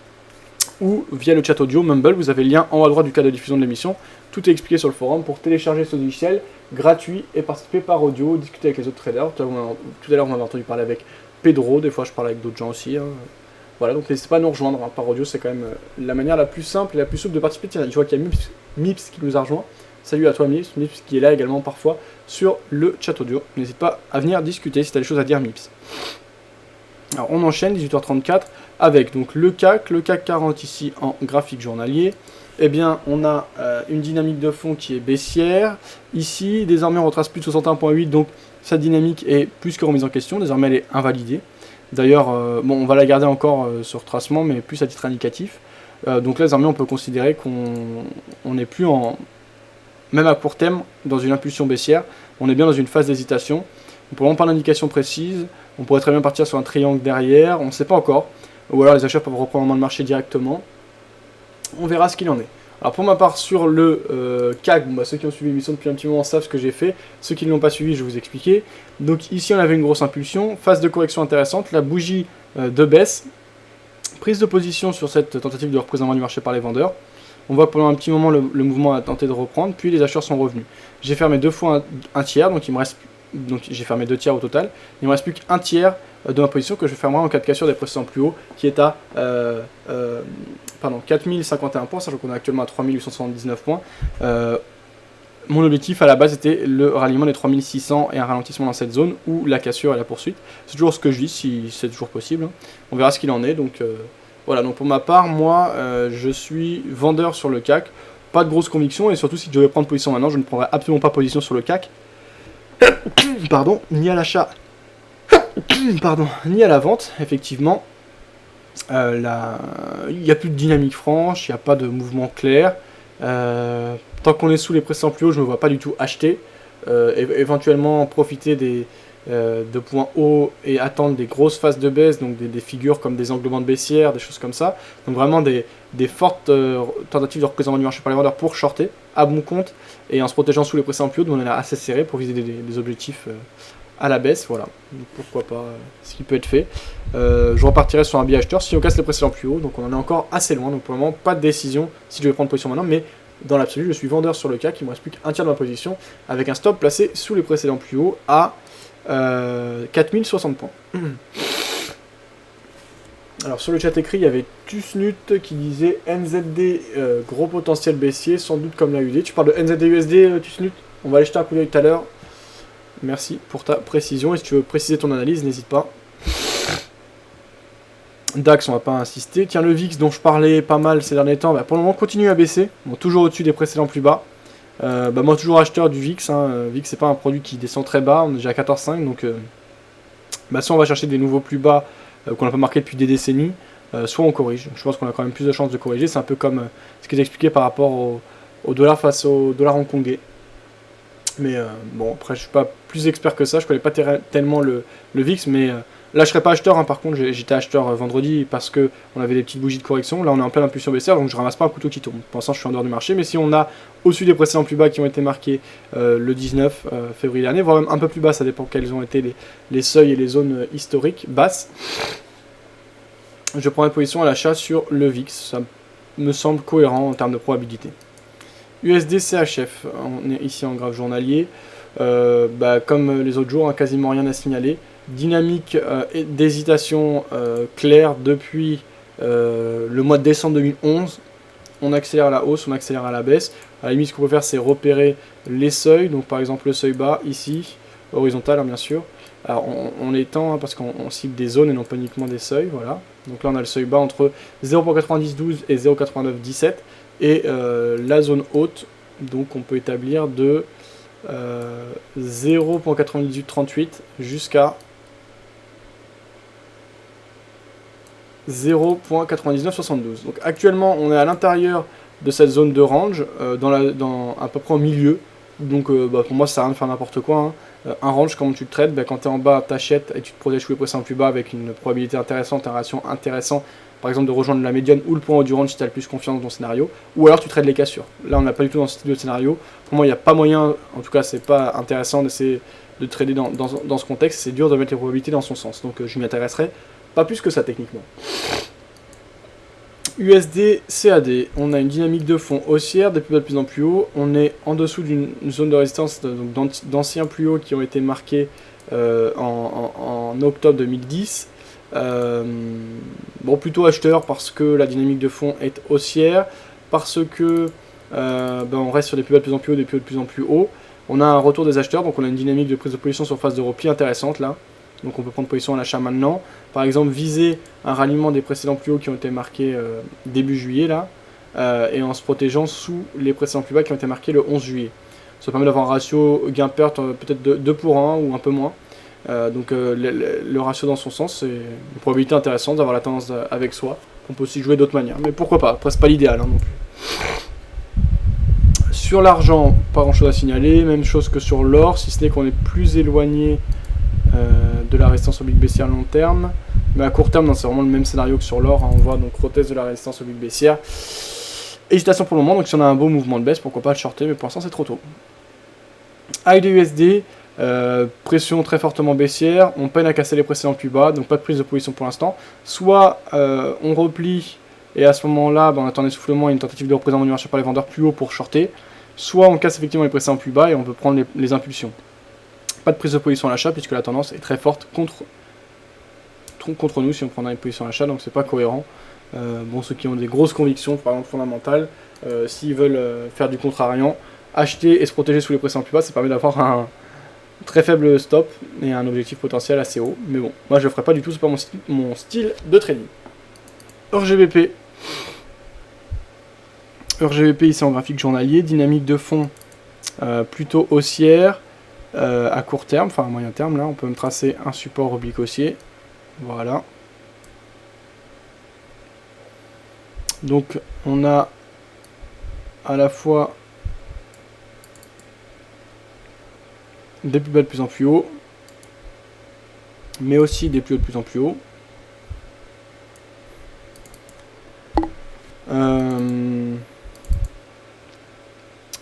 ou via le chat audio Mumble. Vous avez le lien en haut à droite du cadre de diffusion de l'émission. Tout est expliqué sur le forum pour télécharger ce logiciel gratuit et participer par audio, discuter avec les autres traders. Tout à l'heure, on m'avait entendu parler avec Pedro, des fois je parle avec d'autres gens aussi. Voilà, donc n'hésitez pas à nous rejoindre par audio, c'est quand même la manière la plus simple et la plus souple de participer. Tiens, je vois qu'il y a Mips qui nous a rejoint. Salut à toi Mips qui est là également parfois sur le chat audio. N'hésite pas à venir discuter si tu as des choses à dire Mips. Alors on enchaîne, 18h34, avec donc le CAC 40 ici en graphique journalier. Eh bien, on a une dynamique de fond qui est baissière. Ici, désormais, on retrace plus de 61,8, donc sa dynamique est plus que remise en question. Désormais, elle est invalidée. D'ailleurs, bon, on va la garder encore sur retracement, mais plus à titre indicatif. Donc là, désormais, on peut considérer qu'on n'est plus même à court terme, dans une impulsion baissière. On est bien dans une phase d'hésitation. Pour le moment, pas d'indication précise. On pourrait très bien partir sur un triangle derrière. On ne sait pas encore. Ou alors, les acheteurs peuvent reprendre en main le marché directement. On verra ce qu'il en est. Alors pour ma part sur le CAC, ceux qui ont suivi l'émission depuis un petit moment savent ce que j'ai fait. Ceux qui ne l'ont pas suivi, je vais vous expliquer. Donc ici on avait une grosse impulsion, phase de correction intéressante, la bougie de baisse, prise de position sur cette tentative de reprise en main du marché par les vendeurs. On voit que pendant un petit moment le mouvement a tenté de reprendre, puis les acheteurs sont revenus. J'ai fermé deux fois un tiers, donc il me reste, donc j'ai fermé 2 tiers au total. Il ne me reste plus qu'un tiers de ma position que je fermerai en cas de cassure des précédents plus hauts, qui est à 4051 points, sachant qu'on est actuellement à 3879 points. Mon objectif à la base était le ralliement des 3600 et un ralentissement dans cette zone, ou la cassure et la poursuite. C'est toujours ce que je dis, si c'est toujours possible. On verra ce qu'il en est. Donc voilà, donc pour ma part, moi, je suis vendeur sur le CAC. Pas de grosse conviction, et surtout si je devais prendre position maintenant, je ne prendrais absolument pas position sur le CAC. Pardon, ni à l'achat, pardon, ni à la vente, effectivement. Il n'y a plus de dynamique franche, il n'y a pas de mouvement clair. Tant qu'on est sous les précédents plus hauts, je ne me vois pas du tout acheter. Éventuellement profiter de points hauts et attendre des grosses phases de baisse, donc des figures comme des englements de baissière, des choses comme ça. Donc vraiment des fortes tentatives de représentation du marché par les vendeurs pour shorter à bon compte et en se protégeant sous les précédents plus hauts, donc on est assez serré pour viser des objectifs à la baisse. Voilà, donc pourquoi pas ce qui peut être fait. Je repartirai sur un biais acheteur si on casse les précédents plus hauts, donc on en est encore assez loin, donc pour le moment pas de décision si je vais prendre position maintenant, mais dans l'absolu je suis vendeur sur le CAC, il me reste plus qu'un tiers de ma position avec un stop placé sous les précédents plus hauts à 4060 points. Alors sur le chat écrit, il y avait Tusnut qui disait NZD gros potentiel baissier, sans doute comme la UD. Tu parles de NZD USD, Tusnut? On va aller jeter un coup d'œil tout à l'heure. Merci pour ta précision, et si tu veux préciser ton analyse, n'hésite pas. DAX, on va pas insister. Tiens, le VIX dont je parlais pas mal ces derniers temps, pour le moment continue à baisser, bon, toujours au-dessus des précédents plus bas. Moi toujours acheteur du VIX, VIX c'est pas un produit qui descend très bas, on est déjà à 14,5, donc soit on va chercher des nouveaux plus bas qu'on n'a pas marqué depuis des décennies, soit on corrige. Je pense qu'on a quand même plus de chances de corriger, c'est un peu comme ce que j'ai expliqué par rapport au dollar face au dollar hongkongais. Mais bon, après je suis pas plus expert que ça, je connais pas tellement le VIX, mais là je serais pas acheteur, par contre j'étais acheteur vendredi parce que on avait des petites bougies de correction. Là on est en pleine impulsion baissière, donc je ramasse pas un couteau qui tourne. Pour l'instant je suis en dehors du marché, mais si on a au-dessus des précédents plus bas qui ont été marqués le 19 février dernier, voire même un peu plus bas, ça dépend quels ont été les seuils et les zones historiques basses, je prends une position à l'achat sur le VIX. Ça me semble cohérent en termes de probabilité. USD CHF, on est ici en graphe journalier, comme les autres jours, quasiment rien à signaler. Dynamique d'hésitation claire depuis le mois de décembre 2011. On accélère à la hausse, on accélère à la baisse. À la limite, ce qu'on peut faire, c'est repérer les seuils. Donc par exemple le seuil bas ici, horizontal bien sûr. Alors on étend parce qu'on cible des zones et non pas uniquement des seuils. Voilà. Donc là on a le seuil bas entre 0.9012 et 0.8917. Et la zone haute, donc on peut établir de 0.9838 jusqu'à 0.9972. Donc actuellement on est à l'intérieur de cette zone de range, dans à peu près au milieu. Donc pour moi ça sert à rien de faire n'importe quoi. Un range, comment tu le traites, quand tu es en bas, t'achètes et tu te protèges sous les précédents plus bas avec une probabilité intéressante, un ratio intéressant, par exemple de rejoindre la médiane ou le point haut du range si tu as le plus confiance dans ton scénario, ou alors tu trades les cassures. Là on n'a pas du tout dans ce type de scénario. Pour moi il n'y a pas moyen, en tout cas c'est pas intéressant d'essayer de trader dans ce contexte, c'est dur de mettre les probabilités dans son sens, donc je m'y intéresserai pas plus que ça techniquement. USD, CAD, on a une dynamique de fond haussière, des plus bas de plus en plus haut. On est en dessous d'une zone de résistance d'anciens plus hauts qui ont été marqués en octobre 2010. Bon, plutôt acheteur parce que la dynamique de fond est haussière, parce que on reste sur des plus bas de plus en plus haut, des plus hauts de plus en plus haut. On a un retour des acheteurs, donc on a une dynamique de prise de position sur phase de repli intéressante là. Donc on peut prendre position à l'achat maintenant. Par exemple, viser un ralliement des précédents plus hauts qui ont été marqués début juillet là, et en se protégeant sous les précédents plus bas qui ont été marqués le 11 juillet. Ça permet d'avoir un ratio gain-perte peut-être 2 pour 1 ou un peu moins. Donc le ratio dans son sens, c'est une probabilité intéressante d'avoir la tendance avec soi. On peut aussi jouer d'autres manières, mais pourquoi pas, après c'est pas l'idéal non plus. Sur l'argent, pas grand chose à signaler, même chose que sur l'or, si ce n'est qu'on est plus éloigné de la résistance oblique baissière long terme. Mais à court terme, c'est vraiment le même scénario que sur l'or, hein. On voit donc retest de la résistance oblique baissière. Hésitation pour le moment, donc si on a un beau mouvement de baisse, pourquoi pas le shorter, mais pour l'instant c'est trop tôt. AUD, pression très fortement baissière, on peine à casser les précédents plus bas, donc pas de prise de position pour l'instant. Soit on replie, et à ce moment-là, on attend essoufflement et une tentative de représentation du marché par les vendeurs plus haut pour shorter. Soit on casse effectivement les précédents plus bas et on peut prendre les impulsions. Pas de prise de position à l'achat puisque la tendance est très forte contre nous si on prend une position à l'achat, donc c'est pas cohérent. Bon, ceux qui ont des grosses convictions, par exemple fondamentales, s'ils veulent faire du contrariant, acheter et se protéger sous les précédents plus bas, ça permet d'avoir un très faible stop et un objectif potentiel assez haut. Mais bon, moi je le ferai pas du tout, c'est pas mon style de trading. EUR-GBP. EUR-GBP ici en graphique journalier, dynamique de fond plutôt haussière. À court terme, enfin à moyen terme, là on peut me tracer un support oblique haussier. Voilà. Donc on a à la fois des plus bas de plus en plus haut, mais aussi des plus hauts de plus en plus haut.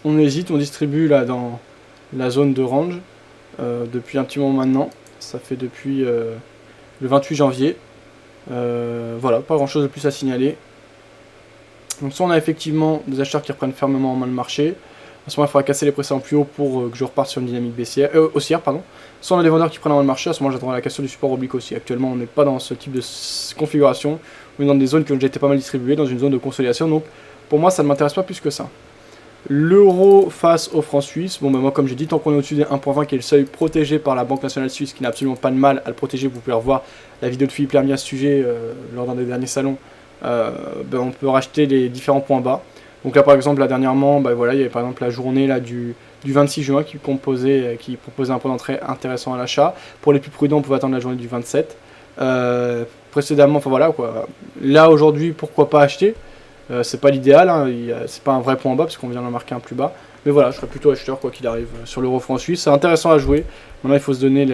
On hésite, on distribue là dans la zone de range depuis un petit moment maintenant. Ça fait depuis le 28 janvier. Voilà, pas grand chose de plus à signaler. Donc soit on a effectivement des acheteurs qui reprennent fermement en main le marché. À ce moment-là, il faudra casser les précédents plus haut pour que je reparte sur une dynamique haussière. Soit on a des vendeurs qui prennent en main le marché. À ce moment-là, j'attendrai la cassure du support oblique aussi. Actuellement, on n'est pas dans ce type de configuration. On est dans des zones qui ont déjà été pas mal distribuées, dans une zone de consolidation. Donc pour moi, ça ne m'intéresse pas plus que ça. L'euro face au franc suisse, bon moi comme j'ai dit, tant qu'on est au-dessus des 1.20 qui est le seuil protégé par la Banque Nationale Suisse, qui n'a absolument pas de mal à le protéger, vous pouvez revoir la vidéo de Philippe Lermier à ce sujet lors d'un des derniers salons, on peut racheter les différents points bas. Donc là par exemple, là dernièrement, voilà, il y avait par exemple la journée là, du 26 juin qui proposait un point d'entrée intéressant à l'achat. Pour les plus prudents, on pouvait attendre la journée du 27. Précédemment, enfin voilà quoi. Là aujourd'hui, pourquoi pas acheter? C'est pas l'idéal, hein, c'est pas un vrai point bas parce qu'on vient d'en marquer un plus bas. Mais voilà, je serais plutôt acheteur quoi qu'il arrive sur l'euro franc suisse. C'est intéressant à jouer. Maintenant, il faut se donner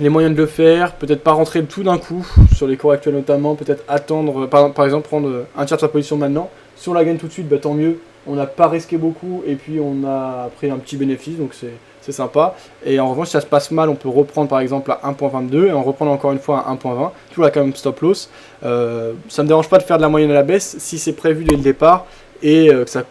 les moyens de le faire. Peut-être pas rentrer tout d'un coup sur les cours actuels notamment. Peut-être attendre, par exemple, prendre un tiers de sa position maintenant. Si on la gagne tout de suite, tant mieux. On n'a pas risqué beaucoup et puis on a pris un petit bénéfice, donc c'est sympa. Et en revanche, si ça se passe mal, on peut reprendre par exemple à 1.22 et en reprendre encore une fois à 1.20. Toujours là quand même stop loss. Ça ne me dérange pas de faire de la moyenne à la baisse si c'est prévu dès le départ et que ça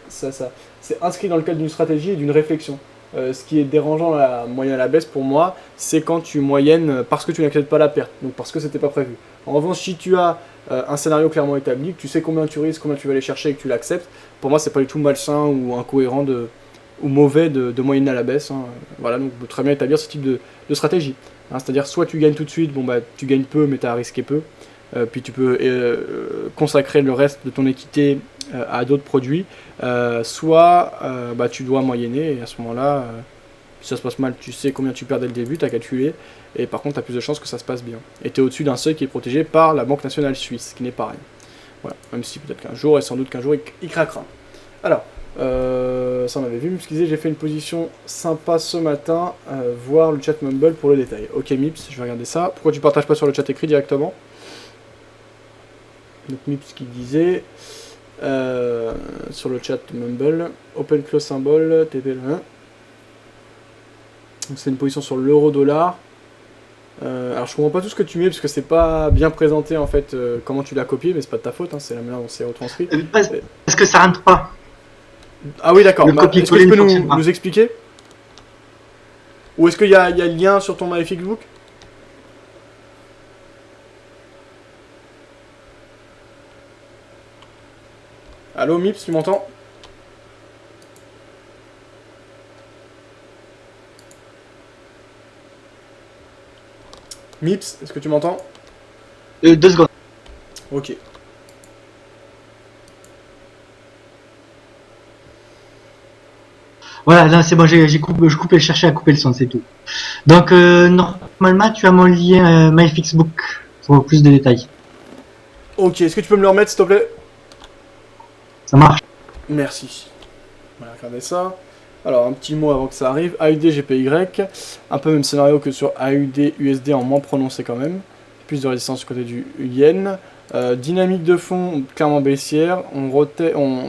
c'est inscrit dans le cadre d'une stratégie et d'une réflexion. Ce qui est dérangeant à la moyenne à la baisse pour moi, c'est quand tu moyennes parce que tu n'acceptes pas la perte, donc parce que c'était pas prévu. En revanche, si tu as un scénario clairement établi, que tu sais combien tu risques, combien tu vas aller chercher et que tu l'acceptes, pour moi c'est pas du tout malsain ou incohérent ou mauvais de moyenner à la baisse. Hein. Voilà, donc on peut très bien établir ce type de stratégie. Hein, c'est-à-dire soit tu gagnes tout de suite, tu gagnes peu mais tu as risqué peu, puis tu peux consacrer le reste de ton équité à d'autres produits, soit tu dois moyenner et à ce moment-là, si ça se passe mal, tu sais combien tu perds dès le début, tu as calculé, et par contre tu as plus de chances que ça se passe bien. Et tu es au-dessus d'un seuil qui est protégé par la Banque Nationale Suisse, ce qui n'est pas rien. Voilà, même si peut-être qu'un jour, et sans doute qu'un jour, il craquera. Alors, ça on avait vu, puisqu'il disait j'ai fait une position sympa ce matin, voir le chat Mumble pour le détail. Ok Mips, je vais regarder ça. Pourquoi tu partages pas sur le chat écrit directement? Donc Mips qui disait sur le chat Mumble, open close symbole, TP1. Donc c'est une position sur l'euro-dollar. Alors je comprends pas tout ce que tu mets parce que c'est pas bien présenté en fait comment tu l'as copié, mais c'est pas de ta faute, hein, c'est la manière dont c'est retranscrit. Parce que ça rentre pas. Ah oui d'accord, Le bah, est-ce que copier-coller tu peux ne fonctionne pas. nous expliquer? Ou est-ce qu'il y a le lien sur ton MyFixBook? Allô Mips, tu m'entends? Mips, est-ce que tu m'entends? 2 secondes. Ok. Voilà, là c'est bon, je coupe et je cherchais à couper le son, c'est tout. Donc normalement tu as mon lien MyFixBook pour plus de détails. Ok, est-ce que tu peux me le remettre s'il te plaît? Ça marche. Merci. On va regarder ça. Alors, un petit mot avant que ça arrive. AUD GPY, un peu même scénario que sur AUD USD en moins prononcé quand même. Plus de résistance du côté du yen. Dynamique de fond clairement baissière. On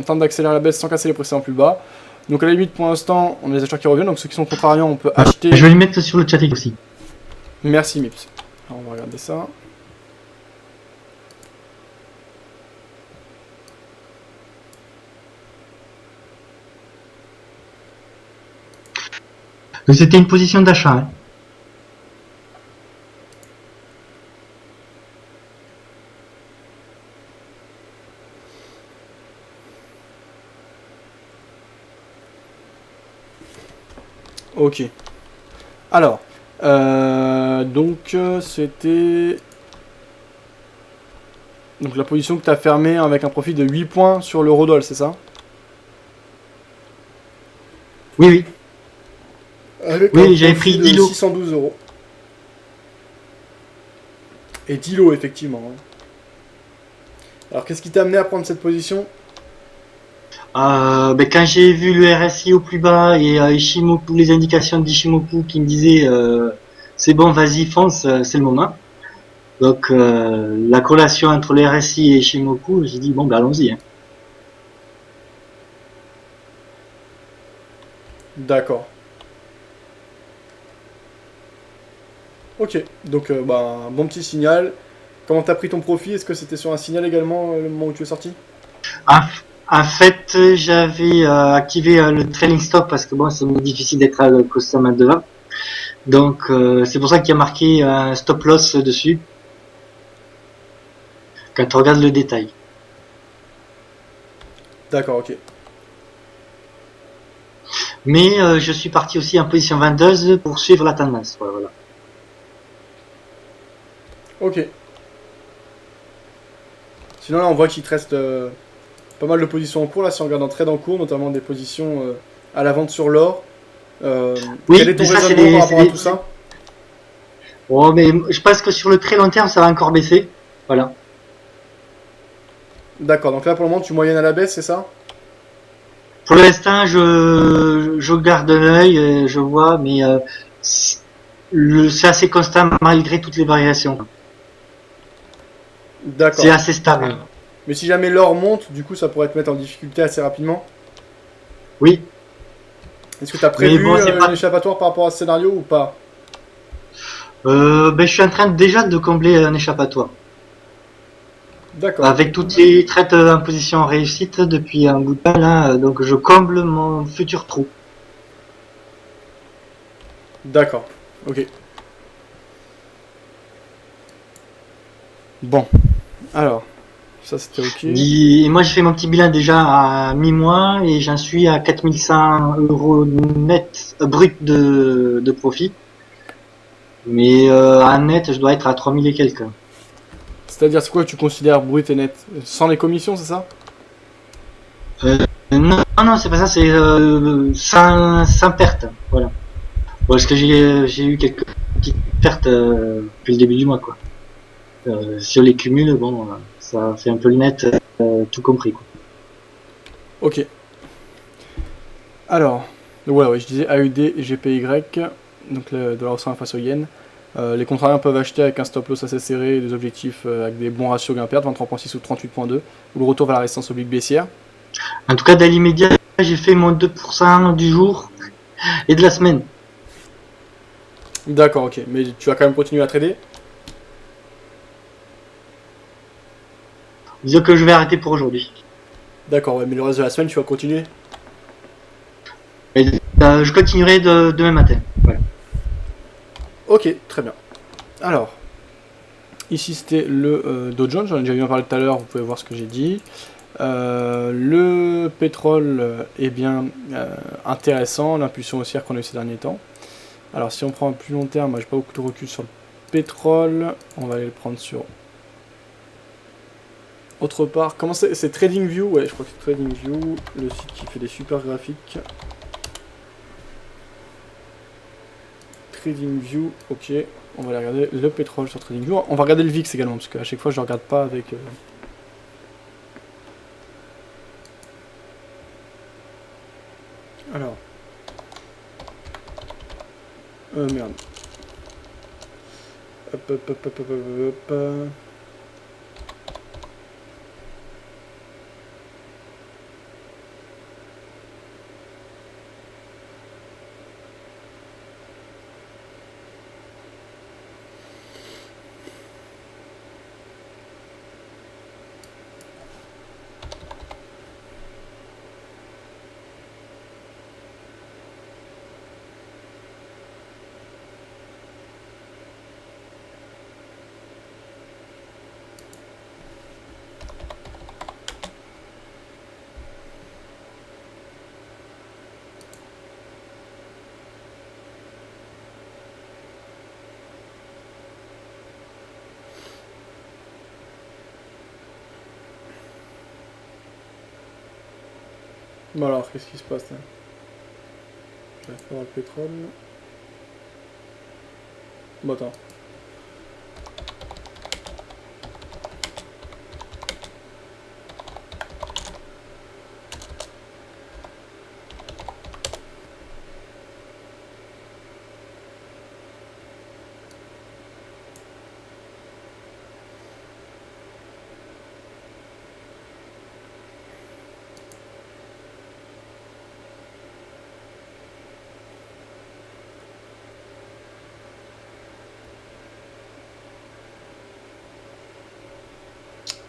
tente d'accélérer la baisse sans casser les précédents plus bas. Donc à la limite pour l'instant, on a les acheteurs qui reviennent. Donc ceux qui sont contrariants, on peut acheter. Je vais les mettre sur le chat aussi. Merci Mips. Alors, on va regarder ça. C'était une position d'achat. Hein. Ok. Alors, donc c'était... Donc la position que tu as fermée avec un profit de 8 points sur l'eurodoll, c'est ça? Oui, oui. Avec Oui, un j'avais profit pris de 10 lots. 612 euros. Et 10 lots, effectivement. Hein. Alors, qu'est-ce qui t'a amené à prendre cette position? Quand j'ai vu le RSI au plus bas et Ishimoku, les indications d'Ishimoku qui me disaient c'est bon, vas-y, fonce, c'est le moment. Donc la corrélation entre le RSI et Ishimoku, j'ai dit bon, ben allons-y. Hein. D'accord. Ok, donc bah, un bon petit signal. Comment t'as pris ton profit? Est-ce que c'était sur un signal également le moment où tu es sorti? En, en fait, j'avais activé le trailing stop parce que bon, c'est difficile d'être constamment devant. Donc c'est pour ça qu'il y a marqué un stop loss dessus. Quand on regarde le détail. D'accord, ok. Mais je suis parti aussi en position vendeuse pour suivre la tendance. Voilà. Ok. Sinon là on voit qu'il te reste pas mal de positions en cours là si on regarde un trade en cours, notamment des positions à la vente sur l'or. Oui, Quel est ton mais ça, c'est raisonnement par rapport à tout ça? Oh, mais je pense que sur le très long terme, ça va encore baisser. Voilà. D'accord, donc là pour le moment tu moyennes à la baisse, c'est ça? Pour l'instant, je garde l'œil, je vois, mais c'est assez constant malgré toutes les variations. D'accord. C'est assez stable. Mais si jamais l'or monte, du coup ça pourrait te mettre en difficulté assez rapidement. Oui. Est-ce que tu as Mais prévu bon, c'est un pas. échappatoire par rapport à ce scénario ou pas? Je suis en train déjà de combler un échappatoire. D'accord, Avec toutes les traites en position réussite depuis un bout de temps là, donc je comble mon futur trou. d'accord, ok. Bon, alors, ça c'était ok. Et moi j'ai fait mon petit bilan déjà à mi-mois et j'en suis à 4100 euros net brut de profit. Mais en net je dois être à 3000 et quelques. C'est-à-dire c'est quoi que tu considères brut et net? Sans les commissions, c'est ça? Non, non, c'est pas ça, c'est sans perte. Voilà. Parce que j'ai eu quelques petites pertes depuis le début du mois, quoi. Si on les cumule, bon, ça fait un peu le net, tout compris, quoi. Ok. Alors, donc voilà, ouais, je disais AUD et GPY, donc le dollar australien face au yen. Les contrariens peuvent acheter avec un stop loss assez serré et des objectifs avec des bons ratios gain-perte, 23.6 ou 38.2, ou le retour vers la résistance oblique baissière. En tout cas, dans l'immédiat, j'ai fait mon 2% du jour et de la semaine. D'accord, ok. Mais tu vas quand même continuer à trader? Disons que je vais arrêter pour aujourd'hui. D'accord, ouais, mais le reste de la semaine, tu vas continuer? Et, je continuerai demain matin. Voilà. Ok, très bien. Alors, ici c'était le Dow Jones, j'en ai déjà bien parlé tout à l'heure, vous pouvez voir ce que j'ai dit. Le pétrole est bien intéressant, l'impulsion haussière qu'on a eu ces derniers temps. Alors si on prend un plus long terme, moi j'ai pas beaucoup de recul sur le pétrole, on va aller le prendre sur autre part. Comment c'est TradingView? Ouais, je crois que c'est TradingView, le site qui fait des super graphiques. TradingView, ok, on va aller regarder le pétrole sur TradingView. On va regarder le VIX également, parce qu'à chaque fois je ne regarde pas avec... Alors... merde. Hop, hop, hop, hop, hop, hop, hop. Bon alors, qu'est-ce qui se passe là? J'arrive pas à voir le pétrole. Bon attends.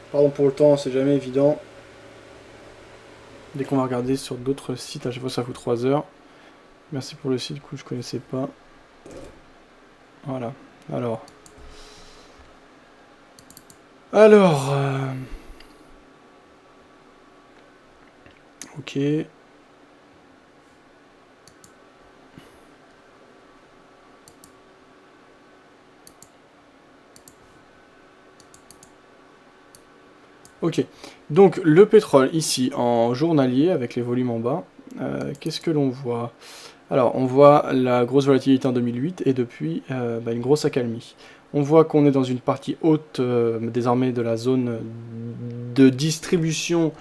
Pardon pour le temps, c'est jamais évident. Dès qu'on va regarder sur d'autres sites, à chaque fois ça fout 3 heures. Merci pour le site, du coup je connaissais pas. Voilà. Alors. Ok. Ok. Donc le pétrole ici en journalier avec les volumes en bas. Qu'est-ce que l'on voit? Alors on voit la grosse volatilité en 2008 et depuis une grosse accalmie. On voit qu'on est dans une partie haute désormais de la zone de distribution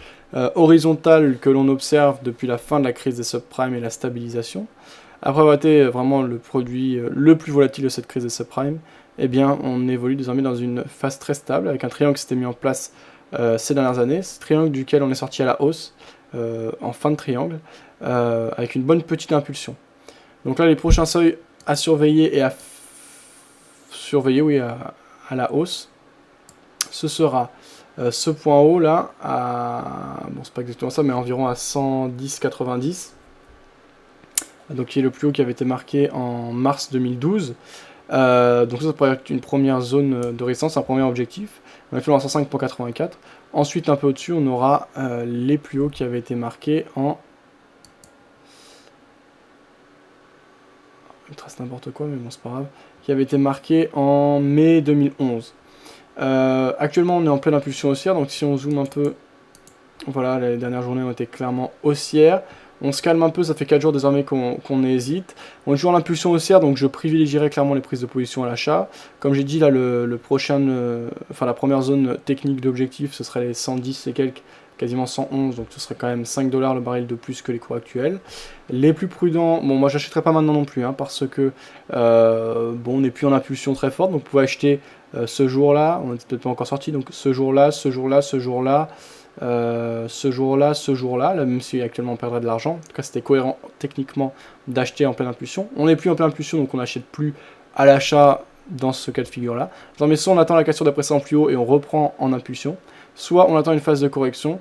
horizontale que l'on observe depuis la fin de la crise des subprimes et la stabilisation. Après avoir été vraiment le produit le plus volatile de cette crise des subprimes, eh bien on évolue désormais dans une phase très stable avec un triangle qui s'était mis en place ces dernières années, ce triangle duquel on est sorti à la hausse en fin de triangle avec une bonne petite impulsion. Donc là les prochains seuils à surveiller et à surveiller, oui, à la hausse, ce sera ce point haut là, bon c'est pas exactement ça, mais environ à 110,90, donc qui est le plus haut qui avait été marqué en mars 2012. Donc ça pourrait être une première zone de résistance, un premier objectif. On est toujours à 105,84. Ensuite, un peu au-dessus, on aura les plus hauts qui avaient été marqués en... Il trace n'importe quoi, mais bon, c'est pas grave. Qui avait été marqué en mai 2011. Actuellement, on est en pleine impulsion haussière, donc si on zoome un peu, voilà, les dernières journées ont été clairement haussières. On se calme un peu, ça fait 4 jours désormais qu'on hésite. On est toujours en impulsion haussière, donc je privilégierai clairement les prises de position à l'achat. Comme j'ai dit, là, la première zone technique d'objectif, ce serait les 110 et quelques, quasiment 111, donc ce serait quand même 5 $ le baril de plus que les cours actuels. Les plus prudents, bon, moi j'achèterai pas maintenant non plus, hein, parce que on n'est plus en impulsion très forte, donc vous pouvez acheter ce jour-là, on n'est peut-être pas encore sorti, donc ce jour-là, ce jour-là, ce jour-là. Ce jour-là, même si actuellement on perdrait de l'argent, en tout cas c'était cohérent techniquement d'acheter en pleine impulsion. On n'est plus en pleine impulsion, donc on n'achète plus à l'achat dans ce cas de figure-là. Mais soit on attend la cassure des précédents plus haut et on reprend en impulsion, soit on attend une phase de correction,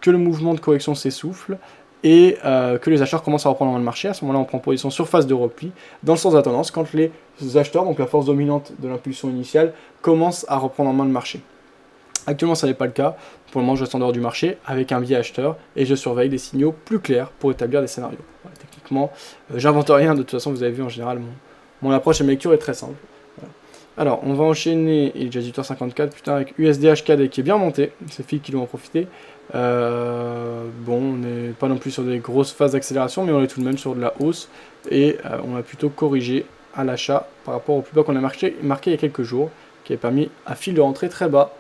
que le mouvement de correction s'essouffle et que les acheteurs commencent à reprendre en main le marché. À ce moment-là, on prend position sur phase de repli, dans le sens de la tendance, quand les acheteurs, donc la force dominante de l'impulsion initiale, commencent à reprendre en main le marché. Actuellement, ça n'est pas le cas. Pour le moment, je reste en dehors du marché avec un biais acheteur et je surveille des signaux plus clairs pour établir des scénarios. Voilà, techniquement, j'invente rien. De toute façon, vous avez vu en général, mon approche et ma lecture est très simple. Voilà. Alors, on va enchaîner, il est déjà 18h54, putain, avec USD-HKD qui est bien monté. C'est Phil qui doit en profiter. Bon, on n'est pas non plus sur des grosses phases d'accélération, mais on est tout de même sur de la hausse et on a plutôt corrigé à l'achat par rapport au plus bas qu'on a marqué il y a quelques jours, qui a permis à Phil de rentrer très bas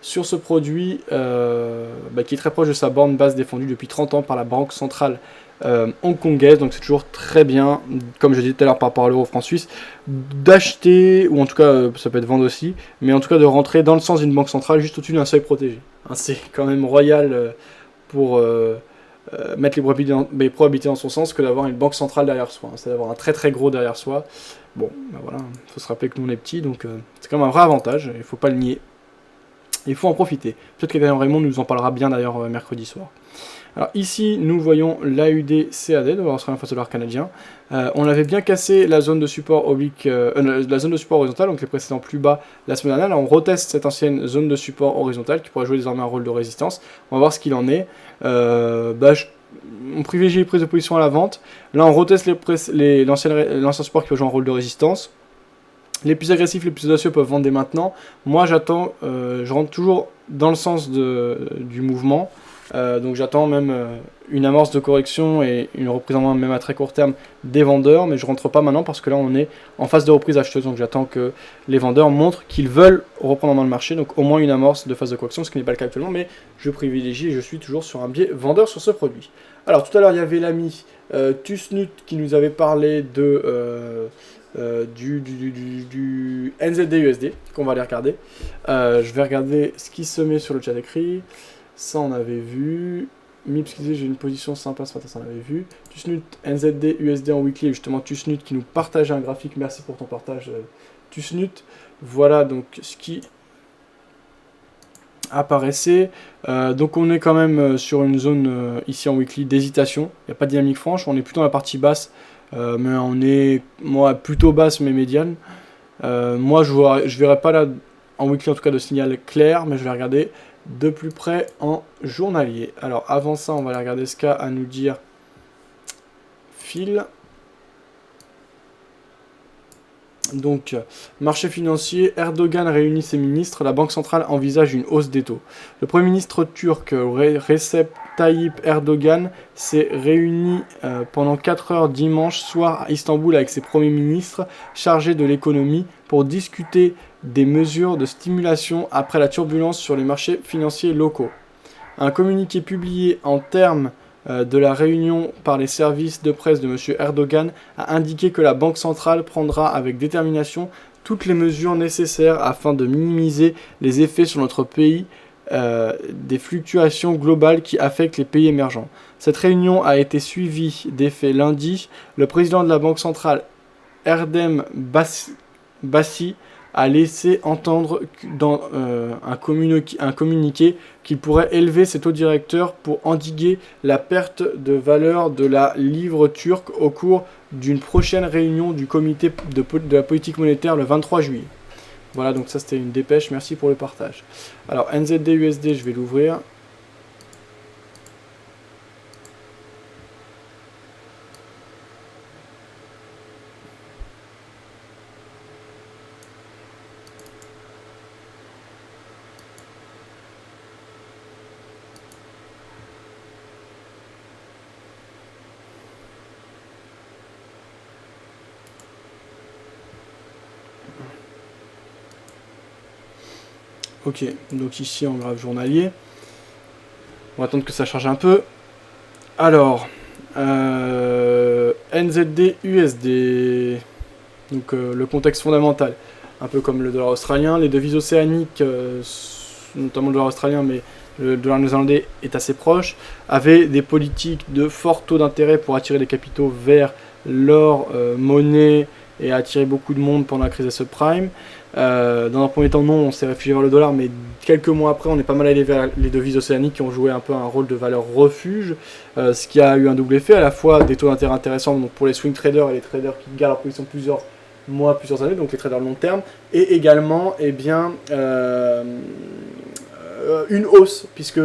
sur ce produit qui est très proche de sa borne basse défendue depuis 30 ans par la banque centrale hongkongaise. Donc c'est toujours très bien, comme je disais tout à l'heure par rapport à l'euro franc suisse, d'acheter, ou en tout cas ça peut être vendre aussi, mais en tout cas de rentrer dans le sens d'une banque centrale juste au-dessus d'un seuil protégé. Hein, c'est quand même royal pour mettre les probabilités dans son sens que d'avoir une banque centrale derrière soi. Hein, c'est d'avoir un très très gros derrière soi. Bon, ben voilà, il faut se rappeler que nous on est petits, donc c'est quand même un vrai avantage, il ne faut pas le nier. Il faut en profiter. Peut-être que Raymond nous en parlera bien d'ailleurs mercredi soir. Alors ici, nous voyons l'AUD-CAD, de l'Australien face au dollar canadien. On avait bien cassé la zone de support la zone de support horizontale, donc les précédents plus bas la semaine dernière. Là, on reteste cette ancienne zone de support horizontale qui pourrait jouer désormais un rôle de résistance. On va voir ce qu'il en est. On privilégie les prises de position à la vente. Là, on reteste l'ancien support qui peut jouer un rôle de résistance. Les plus agressifs, les plus audacieux peuvent vendre dès maintenant. Moi, j'attends, je rentre toujours dans le sens du mouvement. Donc j'attends même une amorce de correction et une reprise en main même à très court terme des vendeurs, mais je rentre pas maintenant parce que là on est en phase de reprise acheteuse, donc j'attends que les vendeurs montrent qu'ils veulent reprendre en main le marché, donc au moins une amorce de phase de correction, ce qui n'est pas le cas actuellement, mais je privilégie et je suis toujours sur un biais vendeur sur ce produit. Alors tout à l'heure il y avait l'ami Tusnut qui nous avait parlé de du NZD-USD qu'on va aller regarder. Je vais regarder ce qui se met sur le chat écrit. Ça on avait vu. Mips qui disait j'ai une position sympa ce matin, ça on avait vu. Tusnut NZD-USD en weekly, et justement Tusnut qui nous partageait un graphique. Merci pour ton partage Tusnut. Voilà donc ce qui apparaissait. Donc on est quand même sur une zone ici en weekly d'hésitation. Il n'y a pas de dynamique franche, on est plutôt dans la partie basse. Mais on est plutôt basse mais médiane. Moi je verrai pas là en weekly en tout cas de signal clair, mais je vais regarder de plus près en journalier. Alors avant ça on va aller regarder ce qu'a à nous dire Phil. Donc, marché financier, Erdogan réunit ses ministres, la Banque centrale envisage une hausse des taux. Le Premier ministre turc Recep Tayyip Erdogan s'est réuni pendant 4 heures dimanche soir à Istanbul avec ses premiers ministres chargés de l'économie pour discuter des mesures de stimulation après la turbulence sur les marchés financiers locaux. Un communiqué publié en termes de la réunion par les services de presse de M. Erdogan a indiqué que la Banque centrale prendra avec détermination toutes les mesures nécessaires afin de minimiser les effets sur notre pays des fluctuations globales qui affectent les pays émergents. Cette réunion a été suivie d'effet lundi. Le président de la Banque centrale, Erdem Bassi, a laissé entendre dans un communiqué qu'il pourrait élever ses taux directeurs pour endiguer la perte de valeur de la livre turque au cours d'une prochaine réunion du comité de la politique monétaire le 23 juillet. Voilà, donc ça c'était une dépêche, merci pour le partage. Alors NZD-USD, je vais l'ouvrir. Ok, donc ici en graphe journalier. On va attendre que ça charge un peu. Alors, NZD-USD. Donc le contexte fondamental. Un peu comme le dollar australien. Les devises océaniques, notamment le dollar australien, mais le dollar néo-zélandais est assez proche, avaient des politiques de fort taux d'intérêt pour attirer les capitaux vers leur monnaie et a attiré beaucoup de monde pendant la crise des subprimes. Dans un premier temps, non, on s'est réfugié vers le dollar, mais quelques mois après, on est pas mal allé vers les devises océaniques qui ont joué un peu un rôle de valeur refuge, ce qui a eu un double effet, à la fois des taux d'intérêt intéressants donc pour les swing traders et les traders qui gardent leur position plusieurs mois, plusieurs années, donc les traders long terme, et également une hausse, puisque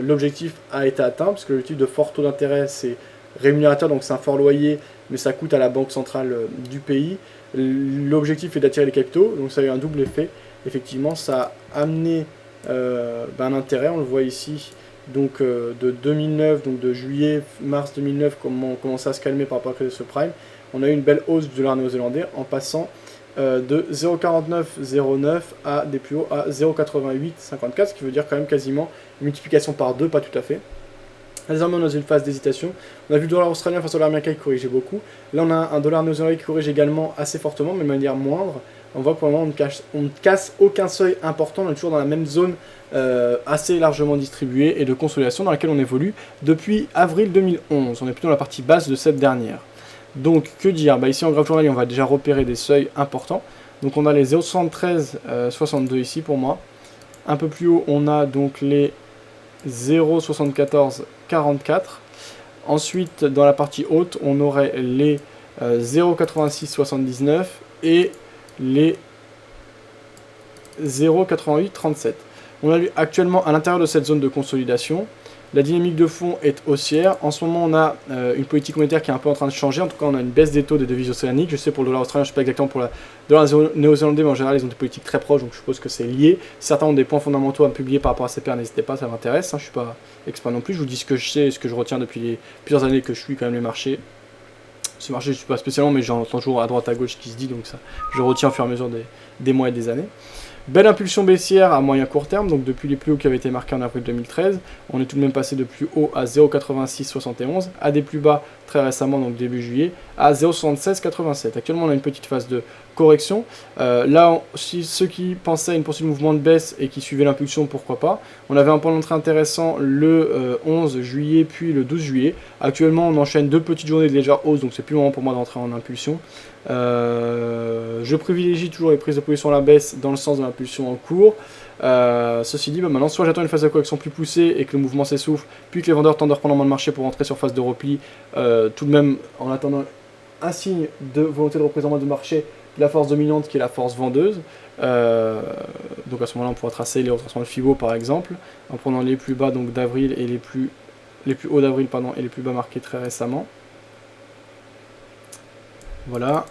l'objectif a été atteint, puisque l'objectif de fort taux d'intérêt, c'est rémunérateur, donc c'est un fort loyer, mais ça coûte à la banque centrale du pays. L'objectif est d'attirer les capitaux, donc ça a eu un double effet. Effectivement, ça a amené un intérêt, on le voit ici, donc de 2009, donc de juillet-mars 2009, comment on commençait à se calmer par rapport à la crise de subprime. On a eu une belle hausse du dollar néo-zélandais en passant de 0,4909 à des plus hauts à 0,8854, ce qui veut dire quand même quasiment une multiplication par 2, pas tout à fait. Désormais, on est dans une phase d'hésitation. On a vu le dollar australien face au dollar américain qui corrigeait beaucoup. Là, on a un dollar néo-zélandais qui corrige également assez fortement, mais de manière moindre. On voit que pour le moment, on ne casse aucun seuil important. On est toujours dans la même zone assez largement distribuée et de consolidation dans laquelle on évolue depuis avril 2011. On est plutôt dans la partie basse de cette dernière. Donc, que dire, ici en graphe journalier, on va déjà repérer des seuils importants. Donc, on a les 0,7362 ici pour moi. Un peu plus haut, on a donc les 0,7444. Ensuite, dans la partie haute, on aurait les 0,8679 et les 0,8837. On a actuellement à l'intérieur de cette zone de consolidation. La dynamique de fond est haussière. En ce moment, on a une politique monétaire qui est un peu en train de changer. En tout cas, on a une baisse des taux des devises océaniques. Je sais pour le dollar australien, je ne sais pas exactement pour le dollar néo-zélandais, mais en général, ils ont des politiques très proches, donc je suppose que c'est lié. Certains ont des points fondamentaux à publier par rapport à ces paires, n'hésitez pas, ça m'intéresse. Je ne suis pas expert non plus. Je vous dis ce que je sais et ce que je retiens depuis plusieurs années que je suis quand même les marchés. Ce marché, je ne suis pas spécialement, mais j'en entends toujours à droite à gauche ce qui se dit, donc ça, je retiens au fur et à mesure des mois et des années. Belle impulsion baissière à moyen court terme, donc depuis les plus hauts qui avaient été marqués en avril 2013, on est tout de même passé de plus haut à 0,8671, à des plus bas très récemment, donc début juillet, à 0,7687. Actuellement, on a une petite phase de correction. Là, si ceux qui pensaient à une poursuite de mouvement de baisse et qui suivaient l'impulsion, pourquoi pas. On avait un point d'entrée intéressant le 11 juillet, puis le 12 juillet. Actuellement, on enchaîne deux petites journées de légère hausse, donc c'est plus le moment pour moi d'entrer en impulsion. Je privilégie toujours les prises de position à la baisse dans le sens de l'impulsion en cours. Ceci dit, maintenant, soit j'attends une phase de correction plus poussée et que le mouvement s'essouffle, puis que les vendeurs tentent de reprendre en main le marché pour entrer sur phase de repli, tout de même en attendant un signe de volonté de représentement du marché, la force dominante qui est la force vendeuse. Donc à ce moment-là, on pourra tracer les retracements de Fibo par exemple, en prenant les plus bas donc d'avril et les plus hauts d'avril et les plus bas marqués très récemment. Voilà.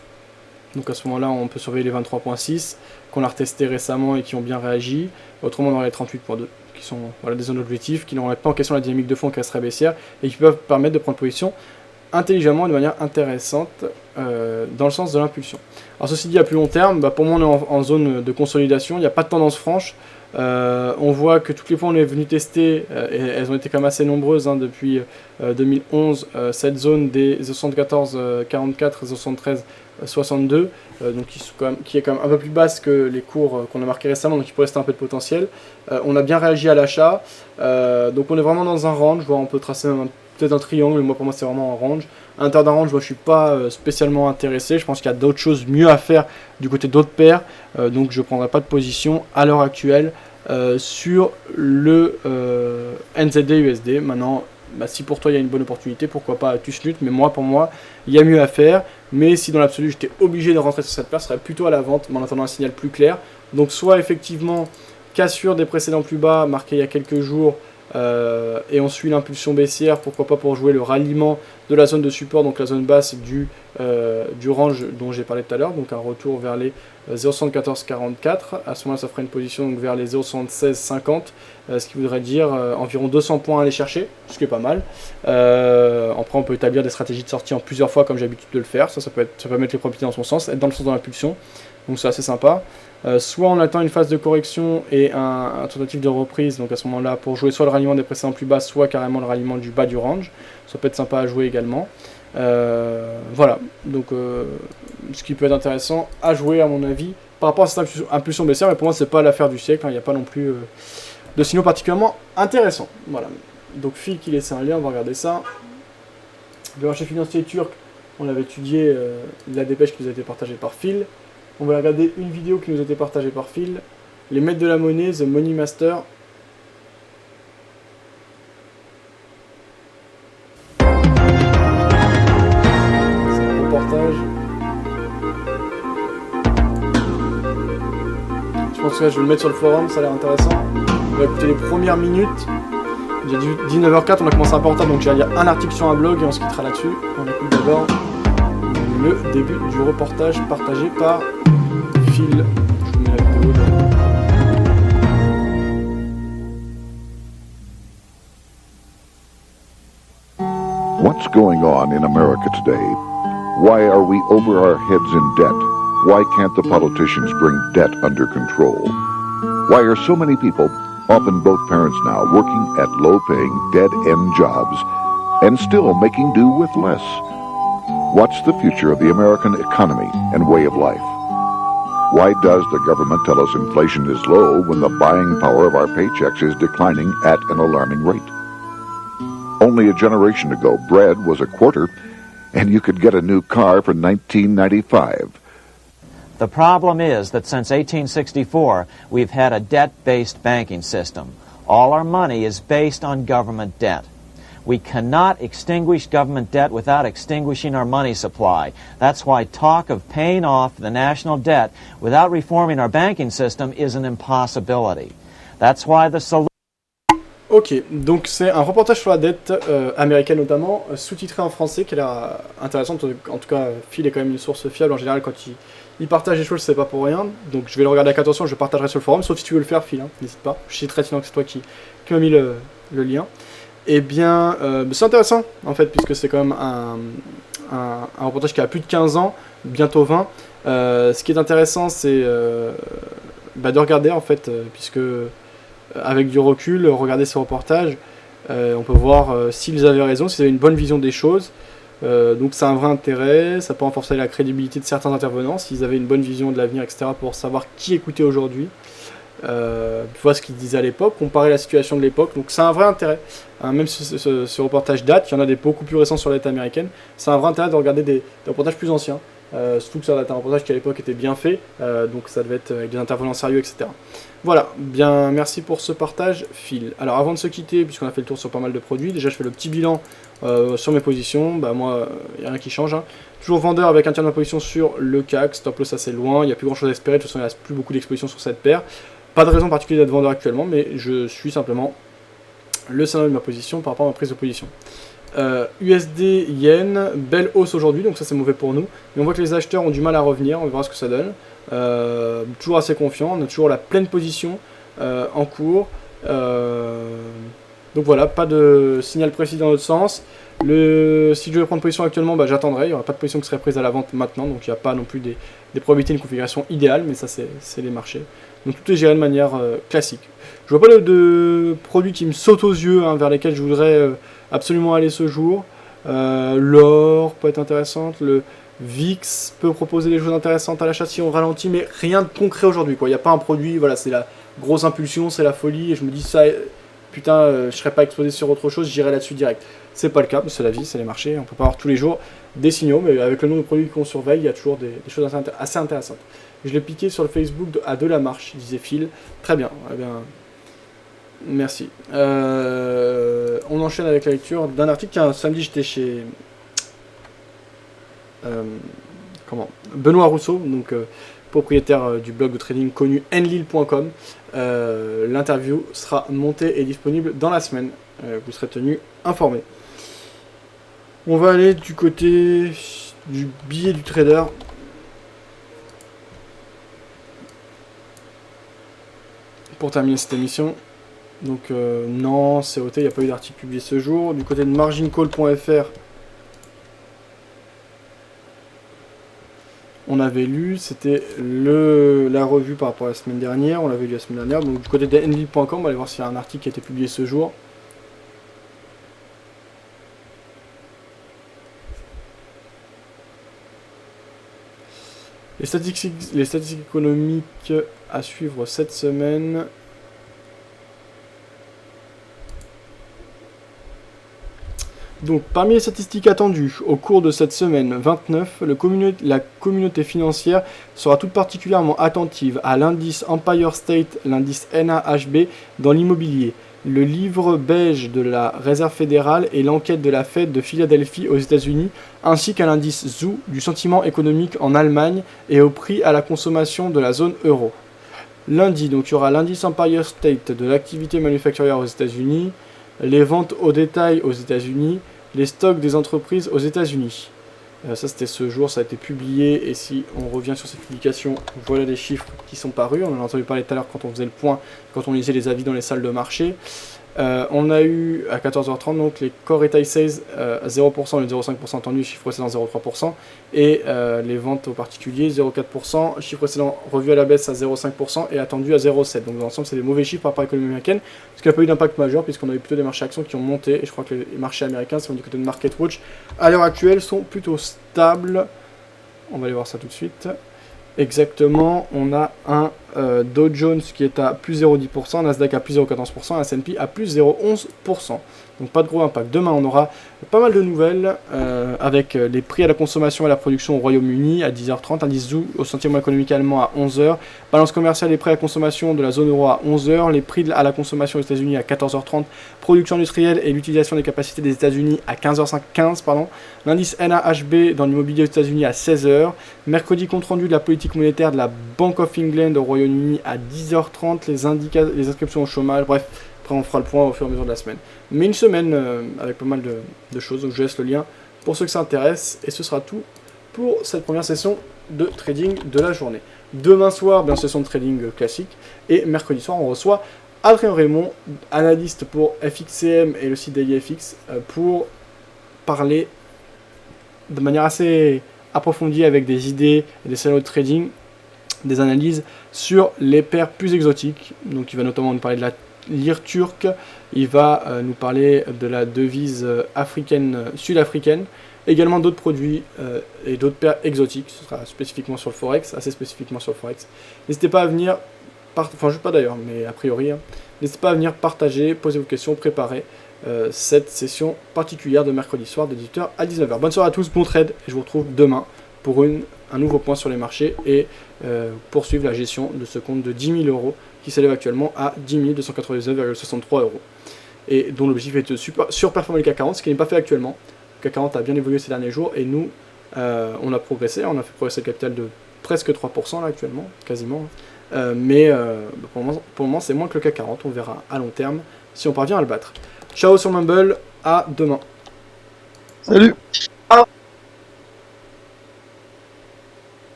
Donc à ce moment-là, on peut surveiller les 23.6 qu'on a retesté récemment et qui ont bien réagi. Autrement, on aurait les 38.2 qui sont des zones d'objectif qui ne remettent pas en question la dynamique de fond qui resterait baissière et qui peuvent permettre de prendre position intelligemment et de manière intéressante dans le sens de l'impulsion. Alors ceci dit, à plus long terme, pour moi on est en zone de consolidation, il n'y a pas de tendance franche. On voit que toutes les fois on est venu tester, et elles ont été quand même assez nombreuses depuis 2011, cette zone des 74,44 et 73,62, donc qui est quand même un peu plus basse que les cours qu'on a marqués récemment, donc il pourrait rester un peu de potentiel. On a bien réagi à l'achat, donc on est vraiment dans un range, voire on peut tracer peut-être un triangle, mais moi pour moi c'est vraiment un range. À l'intérieur d'un range, moi je suis pas spécialement intéressé, je pense qu'il y a d'autres choses mieux à faire du côté d'autres paires, donc je ne prendrai pas de position à l'heure actuelle sur le NZD USD. Maintenant, si pour toi il y a une bonne opportunité, pourquoi pas tu snut, mais pour moi il y a mieux à faire. Mais si dans l'absolu j'étais obligé de rentrer sur cette paire, ce serait plutôt à la vente, mais en attendant un signal plus clair. Donc soit effectivement cassure des précédents plus bas marqués il y a quelques jours, et on suit l'impulsion baissière, pourquoi pas pour jouer le ralliement de la zone de support, donc la zone basse du range dont j'ai parlé tout à l'heure, donc un retour vers les 0,7444. À ce moment-là, ça fera une position donc vers les 0,7650, ce qui voudrait dire environ 200 points à aller chercher, ce qui est pas mal. Après, on peut établir des stratégies de sortie en plusieurs fois, comme j'ai l'habitude de le faire. Ça peut mettre les propriétés dans son sens, être dans le sens de l'impulsion, donc c'est assez sympa. Soit on attend une phase de correction et un tentative de reprise, donc à ce moment-là, pour jouer soit le ralliement des précédents plus bas, soit carrément le ralliement du bas du range. Ça peut être sympa à jouer également. Voilà, donc ce qui peut être intéressant à jouer à mon avis par rapport à cette impulsion baissière, mais pour moi c'est pas l'affaire du siècle, il n'y a pas non plus de signaux particulièrement intéressants. Voilà, donc Phil qui laissait un lien, on va regarder ça. Le marché financier turc On avait étudié la dépêche qui nous a été partagée par Phil. On va regarder une vidéo qui nous a été partagée par Phil. Les maîtres de la monnaie, The Money Master. C'est un reportage. Je pense que là, je vais le mettre sur le forum, ça a l'air intéressant. On va écouter les premières minutes. J'ai dit 19h04, on a commencé un peu en retard, donc j'ai lire un article sur un blog et on se quittera là-dessus. On écoute d'abord le début du reportage partagé par Phil. Je vous mets la vidéo là. What's going on in America today? Why are we over our heads in debt? Why can't the politicians bring debt under control? Why are so many people, often both parents now, working at low-paying, dead-end jobs and still making do with less? What's the future of the American economy and way of life? Why does the government tell us inflation is low when the buying power of our paychecks is declining at an alarming rate? Only a generation ago, bread was a quarter, and you could get a new car for $19.95. The problem is that since 1864, we've had a debt-based banking system. All our money is based on government debt. We cannot extinguish government debt without extinguishing our money supply. That's why talk of paying off the national debt without reforming our banking system is an impossibility. That's why the solution... Ok, donc c'est un reportage sur la dette américaine notamment, sous-titré en français, qui a l'air intéressant. En tout cas, Phil est quand même une source fiable en général quand il partage des choses, c'est pas pour rien. Donc je vais le regarder avec attention, je partagerai sur le forum, sauf si tu veux le faire, Phil, hein, n'hésite pas. Je citerai sinon que c'est toi qui m'a mis le lien. Eh bien, c'est intéressant en fait, puisque c'est quand même un reportage qui a plus de 15 ans, bientôt 20. Ce qui est intéressant, c'est de regarder en fait, puisque avec du recul, regarder ces reportages, on peut voir s'ils avaient raison, s'ils avaient une bonne vision des choses. Donc c'est un vrai intérêt, ça peut renforcer la crédibilité de certains intervenants, s'ils avaient une bonne vision de l'avenir, etc., pour savoir qui écoutait aujourd'hui. Voir ce qu'ils disaient à l'époque, comparer la situation de l'époque, donc c'est un vrai intérêt. Même si ce reportage date, il y en a des beaucoup plus récents sur la dette américaine, c'est un vrai intérêt de regarder des reportages plus anciens. Surtout que ça va être un reportage qui à l'époque était bien fait, donc ça devait être avec des intervenants sérieux, etc. Voilà, bien merci pour ce partage, Phil. Alors avant de se quitter, puisqu'on a fait le tour sur pas mal de produits, déjà je fais le petit bilan sur mes positions. Bah moi, il n'y a rien qui change, hein. Toujours vendeur avec un tiers de ma position sur le CAC, stop loss assez loin, il n'y a plus grand chose à espérer, de toute façon il n'y a plus beaucoup d'exposition sur cette paire. Pas de raison particulière d'être vendeur actuellement, mais je suis simplement le scénario de ma position par rapport à ma prise de position. USD Yen, belle hausse aujourd'hui, donc ça c'est mauvais pour nous. Mais on voit que les acheteurs ont du mal à revenir, on verra ce que ça donne. Toujours assez confiant, on a toujours la pleine position en cours. Donc voilà, pas de signal précis dans l'autre sens. Si je devais prendre position actuellement, j'attendrai, il n'y aura pas de position qui serait prise à la vente maintenant, donc il n'y a pas non plus des probabilités, une configuration idéale, mais ça c'est les marchés. Donc tout est géré de manière classique. Je vois pas de produits qui me sautent aux yeux, hein, vers lesquels je voudrais absolument aller ce jour. L'or peut être intéressante, le VIX peut proposer des choses intéressantes à l'achat si on ralentit, mais rien de concret aujourd'hui, quoi. Il n'y a pas un produit, voilà, c'est la grosse impulsion, c'est la folie, et je me dis ça, putain, je serais pas exposé sur autre chose, j'irai là-dessus direct. C'est pas le cas, c'est la vie, c'est les marchés, on peut pas avoir tous les jours des signaux, mais avec le nombre de produits qu'on surveille, il y a toujours des choses assez intéressantes. Je l'ai piqué sur le Facebook à De La Marche, disait Phil. Très bien, eh bien, merci. On enchaîne avec la lecture d'un article. Un samedi, j'étais chez Benoît Rousseau, donc propriétaire du blog de trading connu enlil.com. L'interview sera montée et disponible dans la semaine. Vous serez tenu informé. On va aller du côté du billet du trader. Pour terminer cette émission. Donc non, COT, il n'y a pas eu d'article publié ce jour. Du côté de margincall.fr, on avait lu, c'était la revue par rapport à la semaine dernière, on l'avait lu la semaine dernière. Donc du côté de enlil.com, on va aller voir s'il y a un article qui a été publié ce jour. Les statistiques économiques à suivre cette semaine. Donc, parmi les statistiques attendues au cours de cette semaine 29, la communauté financière sera toute particulièrement attentive à l'indice Empire State, l'indice NAHB dans l'immobilier, le livre beige de la Réserve fédérale et l'enquête de la Fed de Philadelphie aux États-Unis, ainsi qu'à l'indice ZOO du sentiment économique en Allemagne et au prix à la consommation de la zone euro. Lundi, donc, il y aura l'indice Empire State de l'activité manufacturière aux États-Unis, les ventes au détail aux États-Unis, les stocks des entreprises aux États-Unis. Ça, c'était ce jour, ça a été publié, et si on revient sur cette publication, voilà les chiffres qui sont parus. On en a entendu parler tout à l'heure quand on faisait le point, quand on lisait les avis dans les salles de marché. On a eu à 14h30 donc les core retail sales à 0% et 0,5% attendu, chiffre précédent 0,3%, et les ventes aux particuliers 0,4%, chiffre précédent revu à la baisse à 0,5% et attendu à 0,7%. Donc dans l'ensemble c'est des mauvais chiffres par rapport à l'économie américaine, ce qui n'a pas eu d'impact majeur puisqu'on a eu plutôt des marchés actions qui ont monté, et je crois que les marchés américains, si on dit du côté de Market Watch, à l'heure actuelle sont plutôt stables. On va aller voir ça tout de suite. Exactement, on a un Dow Jones qui est à plus 0,10%, Nasdaq à plus 0,14%, S&P à plus 0,11%. Donc pas de gros impact. Demain, on aura pas mal de nouvelles avec les prix à la consommation et à la production au Royaume-Uni à 10h30, indice ZOO au sentiment économique allemand à 11h, balance commerciale et prix à la consommation de la zone euro à 11h, les prix à la consommation aux États-Unis à 14h30, production industrielle et l'utilisation des capacités des États-Unis à 15h15, l'indice NAHB dans l'immobilier aux États-Unis à 16h, mercredi compte rendu de la politique monétaire de la Bank of England au Royaume-Uni à 10h30, les inscriptions au chômage, bref. Après, on fera le point au fur et à mesure de la semaine. Mais une semaine avec pas mal de choses, donc je laisse le lien pour ceux que ça intéresse. Et ce sera tout pour cette première session de trading de la journée. Demain soir, bien, session de trading classique. Et mercredi soir, on reçoit Adrien Raymond, analyste pour FXCM et le site DailyFX, pour parler de manière assez approfondie avec des idées et des scénarios de trading, des analyses sur les paires plus exotiques. Donc il va notamment nous parler de la lire turque, il va nous parler de la devise sud-africaine, également d'autres produits et d'autres paires exotiques, ce sera spécifiquement sur le Forex, assez spécifiquement sur le Forex. N'hésitez pas à venir, enfin je sais pas d'ailleurs, mais a priori, n'hésitez pas à venir partager, poser vos questions, préparer cette session particulière de mercredi soir de 18h à 19h. Bonne soirée à tous, bon trade, et je vous retrouve demain pour un nouveau point sur les marchés et poursuivre la gestion de ce compte de 10 000 euros qui s'élève actuellement à 10 299,63 €, et dont l'objectif est de surperformer le CAC 40, ce qui n'est pas fait actuellement. Le CAC 40 a bien évolué ces derniers jours, et nous, on a progressé, on a fait progresser le capital de presque 3% là actuellement, quasiment. Mais pour le moment, c'est moins que le CAC 40, on verra à long terme si on parvient à le battre. Ciao sur Mumble, à demain. Salut.